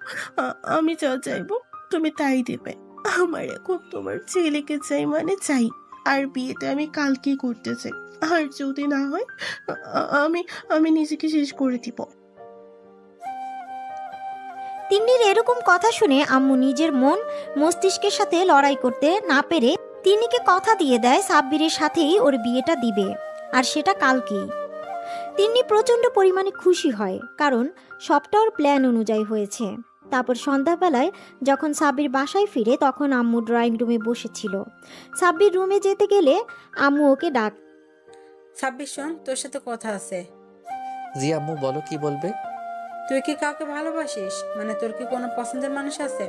আমি যা চাইবো তুমি তাই দেবে। আমার এখন তোমার ছেলেকে চাই মানে চাই, আর বিয়েটা আমি কালকেই করতে চাই। আর যদি না হয়, আমি নিজেকে শেষ করে দিব। তিন্নির এরকম কথা শুনে আম্মু নিজের মন মস্তিষ্কের সাথে লড়াই করতে না পেরে তিন্নিকে কথা দিয়ে দেয় সাব্বিরের সাথেই ওর বিয়েটা দিবে, আর সেটা কালকেই। তিন্নি প্রচণ্ড পরিমাণে খুশি হয়, কারণ সবটা ওর প্ল্যান অনুযায়ী হয়েছে। তারপর সন্ধ্যাবেলায় যখন সাব্বির বাসায় ফিরে, তখন আম্মু ড্রয়িং রুমে বসেছিল। সাব্বির রুমে যেতে গেলে আম্মু ওকে সাব্বির শোন, তোর সাথে কথা আছে। জি আম্মু, বলো কি বলবে? তুই কি কাউকে ভালোবাসিস? মানে তোর কি কোনো পছন্দের মানুষ আছে?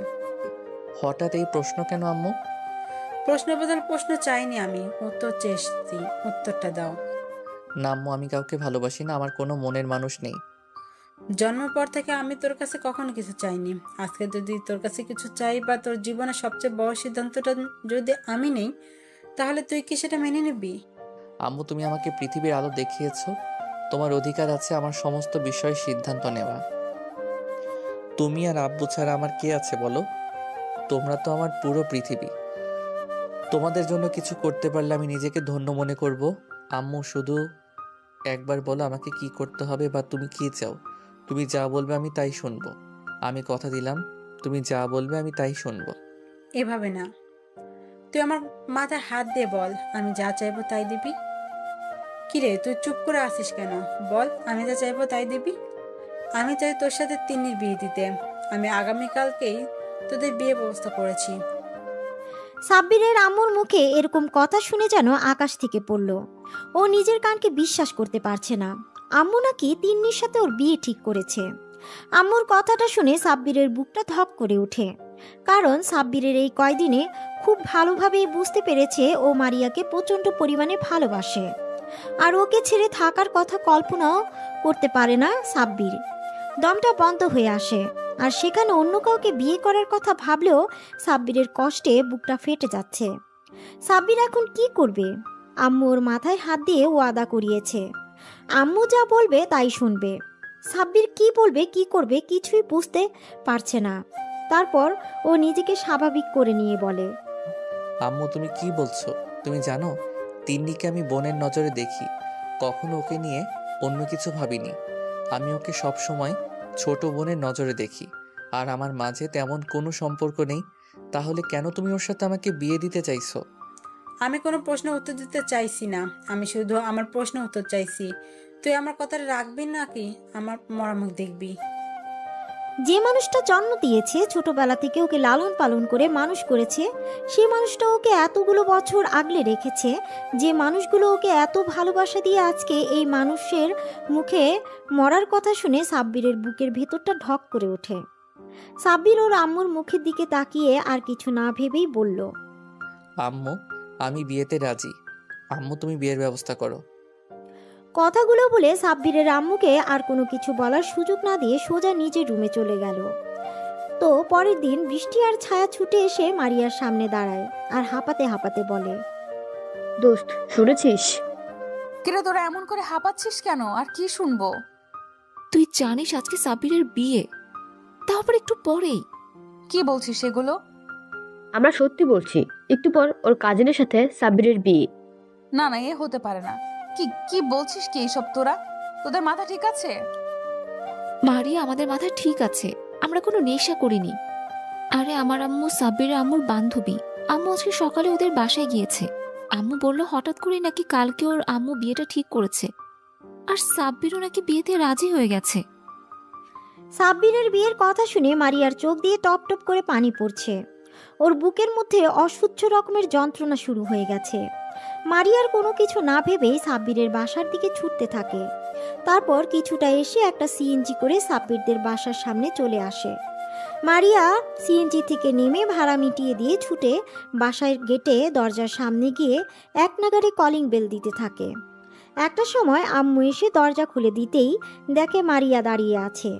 হঠাৎ এই প্রশ্ন কেন আম্মু? প্রশ্ন বদল প্রশ্ন চাইনি আমি, উত্তর চেয়েছি, উত্তরটা দাও। না আম্মু, আমি কাউকে ভালোবাসি না, আমার কোনো মনের মানুষ নেই। জন্মের পর থেকে আমি তোর কাছে কখনো কিছু চাইনি। আজকে যদি তোর কাছে কিছু চাই বা তোর জীবনের সবচেয়ে বড় সিদ্ধান্তটা যদি আমি নেই, তাহলে তুই কি সেটা মেনে নিবি? আম্মু, তুমি আমাকে পৃথিবীর আলো দেখিয়েছো, তোমার অধিকার আছে আমার সমস্ত বিষয়ে সিদ্ধান্ত নেওয়া। তুমি আর আব্বু ছাড়া আমার কে আছে বলো? তোমরা তো আমার পুরো পৃথিবী। তোমাদের জন্য কিছু করতে পারলে আমি নিজেকে ধন্য মনে করব। আম্মু, শুধু একবার বলো আমাকে কি করতে হবে বা তুমি কি চাও। তুমি যা বলবে আমি তাই শুনবো। আমি কথা দিলাম, তুমি যা বলবে আমি তাই শুনবো। এভাবে না, তুই আমার মাথায় হাত দিয়ে বল, আমি যা চাইবো তাই দিবি। কিরে, তুই চুপ করে আসিস কেন? বল, আমি যা চাইবো তাই দিবি। আমি চাই তোর সাথে তিন্নির বিয়ে দিতে। আমি আগামীকালকেই তোদের বিয়ে ব্যবস্থা করেছি। সাব্বিরের আম্মুর মুখে এরকম কথা শুনে যেন আকাশ থেকে পড়ল। ও নিজের কানকে বিশ্বাস করতে পারছে না। আম্মু নাকি তিন্নির সাথে ওর বিয়ে ঠিক করেছে। আম্মুর কথাটা শুনে সাব্বিরের বুকটা ধপ করে ওঠে, কারণ সাব্বিরের এই কয়দিনে খুব ভালোভাবেই বুঝতে পেরেছে ও মারিয়াকে প্রচণ্ড পরিমাণে ভালোবাসে, আর ওকে ছেড়ে থাকার কথা কল্পনাও করতে পারে না সাব্বির। দমটা বন্ধ হয়ে আসে, আর সেখানে অন্য কাউকে বিয়ে করার কথা ভাবলেও সাব্বিরের কষ্টে বুকটা ফেটে যাচ্ছে। সাব্বির এখন কি করবে? আম্মু ওর মাথায় হাত দিয়ে ওয়াদা করিয়েছে, আম্মু যা বলবে তাই শুনবে। সাব্বির কি বলবে কি করবে কিছুই বুঝতে পারছে না। তারপর ও নিজেকে স্বাভাবিক করে নিয়ে বলে, আম্মু, তুমি কি বলছো? তুমি জানো তিন্নিকে আমি বোনের নজরে দেখি, কখনো ওকে নিয়ে অন্য কিছু ভাবিনি। আমি ওকে সব সময় ছোট বোনের নজরে দেখি, আর আমার মাঝে তেমন কোনো সম্পর্ক নেই। তাহলে কেন তুমি ওর সাথে আমাকে বিয়ে দিতে চাইছো? আমি কোনো প্রশ্ন উত্তর দিতে চাইছি না, আমি শুধু আমার প্রশ্ন উত্তর চাইছি। তুই আমার কথাটা রাখবি নাকি আমার মরামুখ দেখবি? যে মানুষটা জন্ম দিয়েছে, ছোটবেলা থেকে ওকে লালন পালন করে মানুষ করেছে, সেই মানুষটা ওকে এতগুলো বছর আগলে রেখেছে, যে মানুষগুলো ওকে এত ভালোবাসা দিয়ে আজকে এই মানুষের মুখে মরার কথা শুনে সাব্বিরের বুকের ভেতরটা ঢক করে ওঠে। সাব্বির ওর আম্মুর মুখের দিকে তাকিয়ে আর কিছু না ভেবেই বলল, আম্মু, আমি বিয়েতে রাজি। আম্মু, তুমি বিয়ের ব্যবস্থা করো। কথাগুলো বলে সাব্বিরের আম্মুকে আর কোনো কিছু বলার সুযোগ না দিয়ে সোজা নিজের রুমে চলে গেল। তো পরের দিন বৃষ্টি আর ছায়া ছুটে এসে মারিয়ার সামনে দাঁড়ায় আর হাঁপাতে হাঁপাতে বলে, দোস্ত, শুনেছিস? কিরে, তোরা এমন করে হাঁপাচ্ছিস কেন? আর কি শুনবো? তুই জানিস আজকে সাব্বিরের বিয়ে, তাও আবার একটু পরেই। কি বলছিস এগুলো? আমরা সত্যি বলছি, একটু পর ওর কাজিনের সাথে সাব্বিরের বিয়ে। না না, এ হতে পারে না। কি কি বলছিস কি এইসব? তোদের মাথা ঠিক আছে? মারিয়া, আমাদের মাথায় ঠিক আছে, আমরা কোনো নেশা করিনি। আরে আমার আম্মু সাব্বিরের আম্মুর বান্ধবী। আম্মু আজকে সকালে ওদের বাসায় গিয়েছে। আম্মু বলল হঠাৎ করে নাকি কালকে ওর আম্মু বিয়েটা ঠিক করেছে, আর সাব্বিরও নাকি বিয়েতে রাজি হয়ে গেছে। সাব্বিরের বিয়ের কথা শুনে মারিয়ার চোখ দিয়ে টপ টপ করে পানি পড়ছে। ওর বুকের মধ্যে অসহ্য রকমের যন্ত্রণা শুরু হয়ে গেছে। মারিয়ার কোনো কিছু না ভেবেই সাব্বিরের বাসার দিকে ছুটতে থাকে। তারপর কিছুটা এসে একটা সিএনজি করে সাব্বিরদের বাসার সামনে চলে আসে। মারিয়া সিএনজি থেকে নেমে ভাড়া মিটিয়ে দিয়ে ছুটে বাসার গেটে দরজার সামনে গিয়ে এক নাগাড়ে কলিং বেল দিতে থাকে। একটা সময় আম্মু এসে দরজা খুলে দিতেই দেখে মারিয়া দাঁড়িয়ে আছে।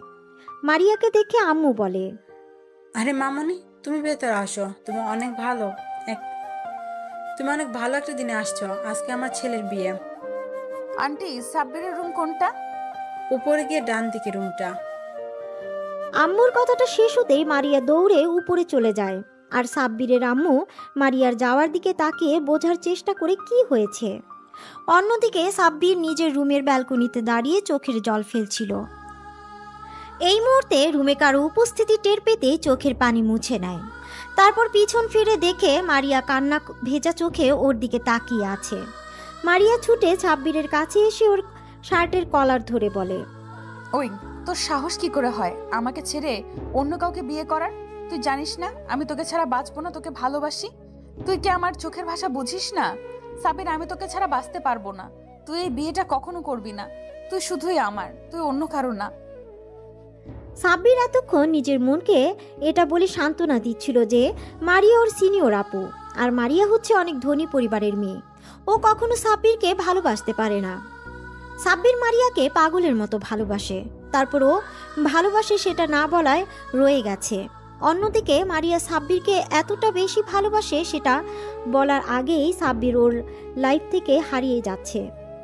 মারিয়াকে দেখে আম্মু বলে, আরে মামনি, তুমি ভেতরে আসো। তুমি অনেক ভালো একটা দিনে আসছো। আজকে আমার ছেলের বিয়ে। আন্টি, সাব্বিরের রুম কোনটা? উপরে গিয়ে ডান দিকে রুমটা। আম্মুর কথাটা শেষ হতেই মারিয়া দৌড়ে উপরে চলে যায়, আর সাব্বিরের আম্মু মারিয়ার যাওয়ার দিকে তাকিয়ে বোঝার চেষ্টা করে কি হয়েছে। অন্যদিকে সাব্বির নিজের রুমের ব্যালকনিতে দাঁড়িয়ে চোখের জল ফেলছিল। এই মুহূর্তে রুমে কারো উপস্থিতি টের পেতেই চোখের পানি মুছে নেয়। তারপর পিছন ফিরে দেখে মারিয়া কান্না ভেজা চোখে ওর দিকে তাকিয়ে আছে। মারিয়া ছুটে সাব্বিরের কাছে এসে ওর শার্টের কলার ধরে বলে, ওই, তোর সাহস কি করে হয় আমাকে ছেড়ে অন্য কাউকে বিয়ে করার? তুই জানিস না আমি তোকে ছাড়া বাঁচবো না, তোকে ভালোবাসি। তুই কি আমার চোখের ভাষা বুঝিস না? সাব্বির, আমি তোকে ছাড়া বাঁচতে পারবো না। তুই এই বিয়েটা কখনো করবি না। তুই শুধুই আমার, তুই অন্য কারো না। সাব্বির এতক্ষণ নিজের মনকে এটা বলে সান্ত্বনা দিচ্ছিল যে মারিয়া ওর সিনিয়র আপু, আর মারিয়া হচ্ছে অনেক ধনী পরিবারের মেয়ে। ও কখনো সাব্বিরকে ভালোবাসতে পারে না। সাব্বির মারিয়াকে পাগলের মতো ভালোবাসে, তারপর ও ভালোবাসে সেটা না বলায় রয়ে গেছে। অন্যদিকে মারিয়া সাব্বিরকে এতটা বেশি ভালোবাসে সেটা বলার আগেই সাব্বির ওর লাইফ থেকে হারিয়ে যাচ্ছে।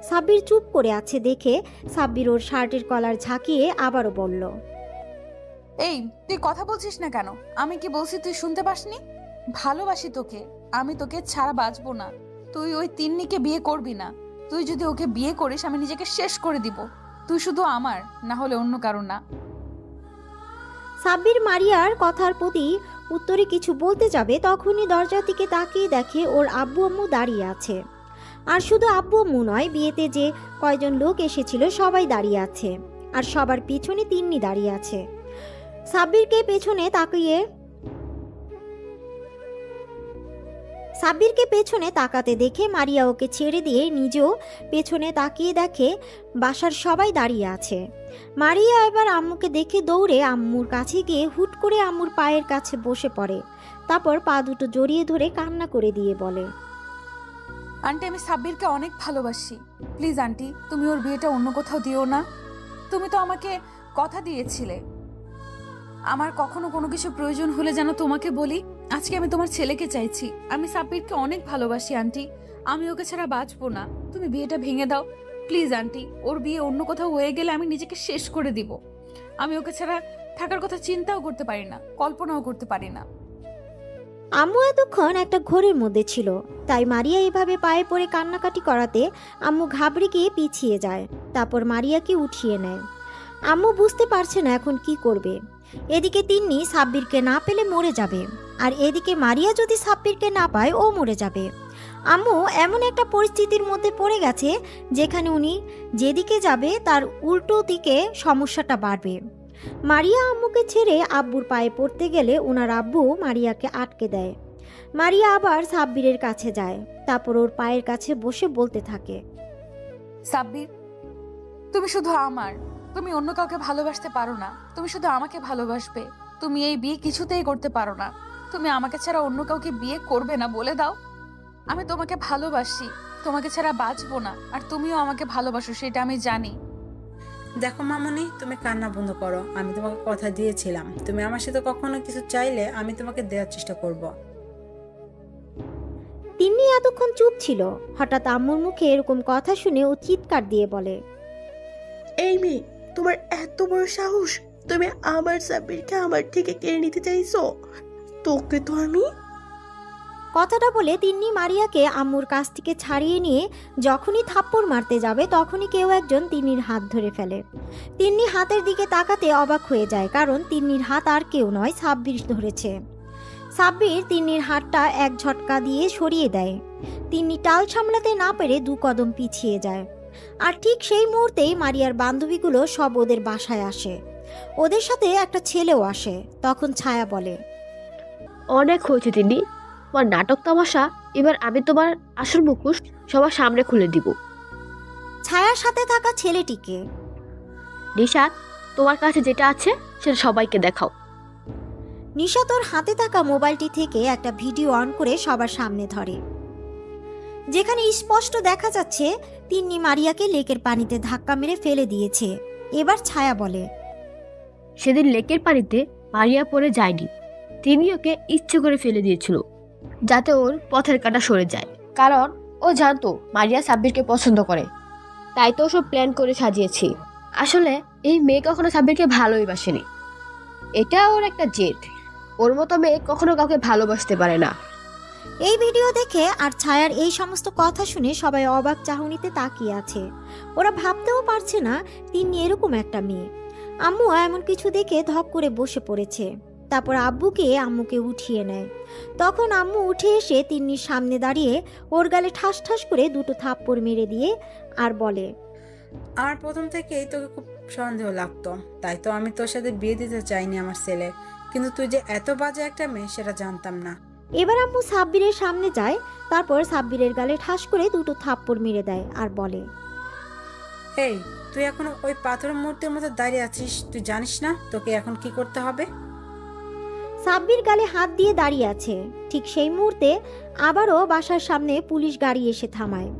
সাব্বির চুপ করে আছে দেখে সাব্বির ওর শার্টের কলার ঝাঁকিয়ে আবারও বলল, এই তুই কথা বলছিস না কেন? আমি কি বলছি তুই শুনতে পাসনি? ভালোবাসি তোকে, আমি তোকে ছাড়া বাঁচবো না। তুই ওই তিন্নিকে বিয়ে করবি না। তুই যদি ওকে বিয়ে করিস আমি নিজেকে শেষ করে দিব। তুই শুধু আমার, না হলে অন্য কারো না। সাব্বির মারিয়ার কথার প্রতি উত্তরে কিছু বলতে যাবে তখনই দরজার দিকে তাকিয়ে দেখে ওর আব্বু আম্মু দাঁড়িয়ে আছে। আর শুধু আব্বু আম্মু নয়, বিয়েতে যে কয়জন লোক এসেছিল সবাই দাঁড়িয়ে আছে, আর সবার পিছনে তিন্নি দাঁড়িয়ে আছে। সাব্বিরকে পেছনে তাকাতে দেখে মারিয়া ওকে ছেড়ে দিয়ে নিজেও পেছনে তাকিয়ে দেখে বাসার সবাই দাঁড়িয়ে আছে। মারিয়া এবার আম্মুকে দেখে দৌড়ে আম্মুর কাছে গিয়ে হুট করে আম্মুর পায়ের কাছে বসে পড়ে, তারপর পা দুটো জড়িয়ে ধরে কান্না করে দিয়ে বলে, আন্টি আমি সাব্বিরকে অনেক ভালোবাসি। প্লিজ আন্টি, তুমি ওর বিয়েটা অন্য কোথাও দিও না। তুমি তো আমাকে কথা দিয়েছিলে আমার কখনো কোনো কিছু প্রয়োজন হলে যেন তোমাকে বলি। আজকে আমি তোমার ছেলেকে চাইছি। আমি সাব্বিরকে অনেক ভালোবাসি আন্টি, আমি ওকে ছাড়া বাঁচবো না। তুমি বিয়েটা ভেঙে দাও প্লিজ আন্টি। ওর বিয়ে অন্য কোথাও হয়ে গেলে আমি নিজেকে শেষ করে দিব। আমি ওকে ছাড়া থাকার কথা চিন্তাও করতে পারি না, কল্পনাও করতে পারি না। আম্মু এতক্ষণ একটা ঘোরের মধ্যে ছিল, তাই মারিয়া এভাবে পায়ে পড়ে কান্নাকাটি করাতে আম্মু ঘাবড়ে গিয়ে পিছিয়ে যায়, তারপর মারিয়াকে উঠিয়ে নেয়। আম্মু বুঝতে পারছে না এখন কি করবে। এদিকে তিন্নি সাব্বিরকে না পেলে মরে যাবে, আর এদিকে মারিয়া যদি সাব্বিরকে না পায় ও মরে যাবে। আম্মু এমন একটা পরিস্থিতির মধ্যে পড়ে গেছে যেখানে উনি যেদিকে যাবে তার উল্টো দিকে সমস্যাটা বাড়বে। মারিয়া আম্মুকে ছেড়ে আব্বুর পায়ে পড়তে গেলে ওনার আব্বু মারিয়াকে আটকে দেয়। মারিয়া আবার সাব্বিরের কাছে যায়, তারপর ওর পায়ের কাছে বসে বলতে থাকে, সাব্বির তুমি শুধু আমার, তুমি অন্য কাউকে ভালোবাসতে পারো না। তুমি শুধু আমাকে ভালোবাসবে। তুমি এই বিয়ে কিছুতেই করতে পারো না। তুমি আমাকে ছাড়া অন্য কাউকে বিয়ে করবে না, বলে দাও। আমি তোমাকে ভালোবাসি, তোমাকে ছাড়া বাঁচবো না। আর তুমিও আমাকে ভালোবাসো, সেটা আমি জানি। দেখো মামুনি, তুমি কান্না বন্ধ করো। আমি তোমাকে কথা দিয়েছিলাম, তুমি আমার সাথে কখনো কিছু চাইলে আমি তোমাকে দেওয়ার চেষ্টা করব। তিন্নি এতক্ষণ চুপ ছিল, হঠাৎ আম্মুর মুখে এরকম কথা শুনে ও চিৎকার দিয়ে বলে, এই মেয়ে, তোমার এত বড় সাহস! তুমি আমার সাব্বিরকে আমার থেকে কেড়ে নিতে চাইছো? তোকে তো আমি। কথাটা বলে তিন্নি মারিয়াকে আম্মুর কাছ থেকে ছাড়িয়ে নিয়ে যখনই থাপ্পড় মারতে যাবে তখনই কেউ একজন তিন্নির হাত ধরে ফেলে। তিন্নি হাতের দিকে তাকাতে অবাক হয়ে যায়, কারণ তিন্নির হাত আর কেউ নয়, সাব্বির ধরেছে। সাব্বির তিন্নির হাতটা এক ঝটকা দিয়ে সরিয়ে দেয়। তিন্নি টাল সামলাতে না পেরে 2 কদম পিছিয়ে যায়। আর ঠিক সেই মুহূর্তেই মারিয়ার বান্ধবীগুলো সব ওদের বাসায় আসে। ওদের সাথে একটা ছেলেও আসে। তখন ছায়া বলে, অনেক হয়েছে তিনি, তোমার নাটক তামাশা। এবার আমি তোমার আসল মুখোশ সবার সামনে খুলে দিব। ছায়ার সাথে থাকা ছেলেটিকে, নিশাত, তোমার কাছে যেটা আছে সেটা সবাইকে দেখাও। নিশা তোর হাতে থাকা মোবাইলটি থেকে একটা ভিডিও অন করে সবার সামনে ধরে, যেখানে স্পষ্ট দেখা যাচ্ছে তিন্নি মারিয়াকে লেকের পানিতে ধাক্কা মেরে ফেলে দিয়েছে। এবার ছায়া বলে, সেদিন লেকের পানিতে মারিয়া পড়ে যায়নি, তিনি ওকে ইচ্ছে করে ফেলে দিয়েছিল যাতে ওর পথের কাঁটা সরে যায়। কারণ ও জানতো মারিয়া সাব্বিরকে পছন্দ করে, তাই তো সব প্ল্যান করে সাজিয়েছি। আসলে এই মেয়ে কখনো সাব্বিরকে ভালোই বাসেনি, এটা ওর একটা জেদ। ওর মতো মেয়ে কখনো কাউকে ভালোবাসতে পারে না। এই ভিডিও দেখে আর ছায়ার এই সমস্ত কথা শুনে সবাই অবাক চাহনিতে তাকিয়ে আছে। ওরা ভাবতেও পারছে না তিন্নি এরকম একটা মেয়ে। আম্মু এমন কিছু দেখে ধক করে বসে পড়েছে। তারপর আব্বুকে আম্মুকে উঠিয়ে নেয়। তখন আম্মু উঠে এসে তিন্নির সামনে দাঁড়িয়ে ওর গালে ঠাস ঠাস করে 2 থাপ্পড় মেরে দিয়ে আর বলে, আর প্রথম থেকেই তোকে খুব সন্দেহ লাগতো, তাই তো আমি তোর সাথে বিয়ে দিতে চাইনি আমার ছেলে। কিন্তু তুই যে এত বাজে একটা মেয়ে সেটা জানতাম না। এবার আম্মু সাব্বিরের সামনে যায়, তারপর সাব্বিরের গালে ঠাস করে 2 থাপ্পড় মেরে দেয় আর বলে, এই, তুই এখন ওই পাথরের মূর্তির মধ্যে দাঁড়িয়ে আছিস, তুই জানিস না তোকে এখন কি করতে হবে? সাব্বির গালে হাত দিয়ে দাঁড়িয়ে আছে। ঠিক সেই মুহূর্তে আবারও বাসার সামনে পুলিশ গাড়ি এসে থামায়।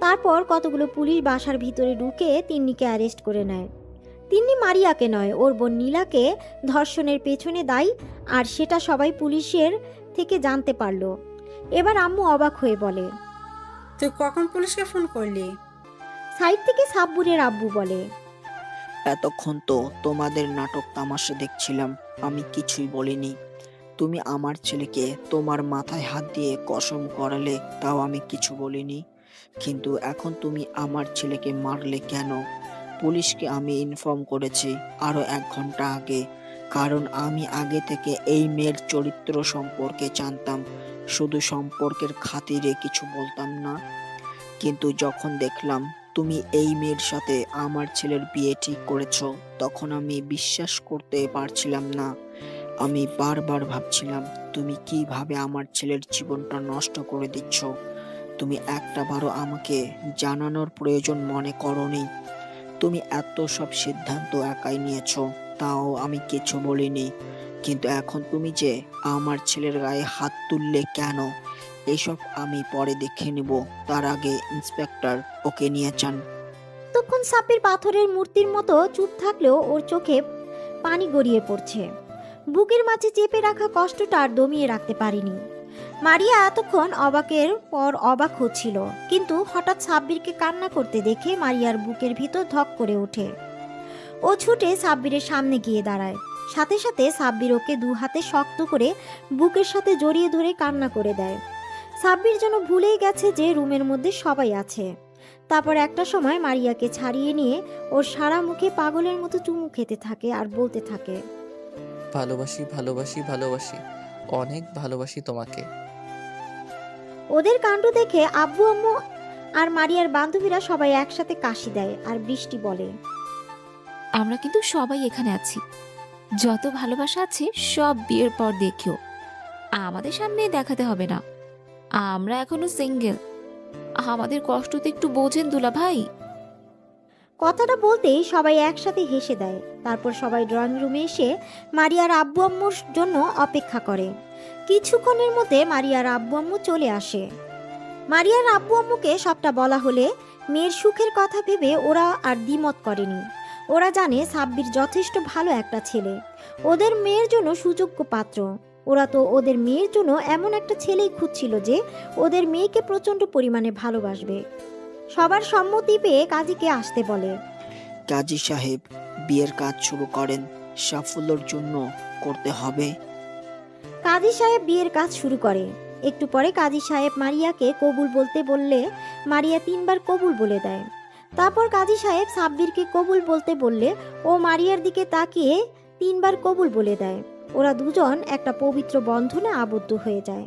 তারপর কতগুলো পুলিশ বাসার ভিতরে ঢুকে তিন্নিকে অ্যারেস্ট করে নেয়। তিন্নি মারিয়াকে নয়, ওর বোন নীলাকে ধর্ষণের পেছনে দায়ী, আর সেটা সবাই পুলিশের থেকে জানতে পারলো। এবার আম্মু অবাক হয়ে বলে, তুই কখন পুলিশকে ফোন করলি? সাইড থেকে সাব্বুরের আব্বু বলে, এতক্ষণ তো তোমাদের নাটক তামাশা দেখছিলাম, আমি কিছুই বলিনি। তুমি আমার ছেলেকে তোমার মাথায় হাত দিয়ে কসম করালে, তাও আমি কিছু বলিনি। কিন্তু এখন তুমি আমার ছেলেকে মারলে কেন? পুলিশকে আমি ইনফর্ম করেছি আরো 1 ঘন্টা আগে, কারণ আমি আগে থেকে এই মেয়ের চরিত্র সম্পর্কে জানতাম। শুধু সম্পর্কের খাতিরে কিছু বলতাম না। কিন্তু যখন দেখলাম তুমি এই মেয়ের সাথে আমার ছেলের বিয়ে ঠিক করেছো, তখন আমি বিশ্বাস করতে পারছিলাম না। আমি বারবার ভাবছিলাম তুমি কিভাবে আমার ছেলের জীবনটা নষ্ট করে দিচ্ছ। তুমি একটাবারও আমাকে জানানোর প্রয়োজন মনে করোনি। তুমি এত সব সিদ্ধান্ত একাই নিয়েছো, তাও আমি কিছু বলিনি। কিন্তু এখন তুমি যে আমার ছেলের গায়ে হাত তুললে কেন, এসব আমি পরে দেখে নিব। তার আগে ইন্সপেক্টর ওকে নিয়ে যান। তখন সাব্বির পাথরের মূর্তির মতো চুপ থাকলেও ওর চোখে পানি গড়িয়ে পড়ছে। বুকের মাঝে চেপে রাখা কষ্টটা আর দমিয়ে রাখতে পারেনি। মারিয়া এতক্ষণ অবাকের পর অবাক হচ্ছিল, কিন্তু হঠাৎ সাব্বিরকে কান্না করতে দেখে মারিয়ার বুকের ভিতর ধক করে ওঠে। ও ছুটে সাব্বিরের সামনে গিয়ে দাঁড়ায়। সাথে সাথে সাব্বির ওকে 2 হাতে শক্ত করে বুকের সাথে জড়িয়ে ধরে কান্না করে দেয়। সাব্বির যেন ভুলেই গেছে যে রুমের মধ্যে সবাই আছে। তারপর একটা সময় মারিয়াকে ছাড়িয়ে নিয়ে ওর সারা মুখে পাগলের মতো চুমু খেতে থাকে আর বলতে থাকে, ভালোবাসি ভালোবাসি ভালোবাসি, অনেক ভালোবাসি তোমাকে। ওদের কাণ্ড দেখে আব্বু আম্মু আর মারিয়ার বান্ধবীরা সবাই একসাথে কাশি দেয়। আর বৃষ্টি বলে, আমরা কিন্তু সবাই এখানে আছি। যত ভালোবাসা আছে সব বিয়ের পর দেখিও, আমাদের সামনে দেখাতে হবে না। আমরা এখনো সিঙ্গেল, আমাদের কষ্ট তো একটু বোঝেন দুলা ভাই। কথাটা বলতেই সবাই একসাথে হেসে দেয়। তারপর সবাই ড্রয়িং রুমে এসে মারিয়ার আব্বু আম্মুর জন্য অপেক্ষা করে। কিছুক্ষণের মধ্যে মারিয়ার আব্বু আম্মু চলে আসে। মারিয়ার আব্বু আম্মুকে সবটা বলা হলে মেয়ের সুখের কথা ভেবে ওরা আর দ্বিমত করেনি। ওরা জানে সাব্বির যথেষ্ট ভালো একটা ছেলে, ওদের মেয়ের জন্য সুযোগ্য পাত্র। ওরা তো ওদের মেয়ের জন্য এমন একটা ছেলেই খুঁজছিল যে ওদের মেয়েকে প্রচণ্ড পরিমাণে ভালোবাসবে। সবার সম্মতি পেয়ে কাজীকে আসতে বলে। কাজী সাহেব, বিয়ের কাজ শুরু করেন, সাফল্যের জন্য করতে হবে। কাজী সাহেব বিয়ের কাজ শুরু করে। একটু পরে কাজী সাহেব মারিয়াকে কবুল বলতে বললে মারিয়া 3 বার কবুল বলে দেয়। তারপর কাজী সাহেব সাব্বিরকে কবুল বলতে বললে ও মারিয়ার দিকে তাকিয়ে 3 বার কবুল বলে দেয়। ওরা দুজন একটা পবিত্র বন্ধনে আবদ্ধ হয়ে যায়।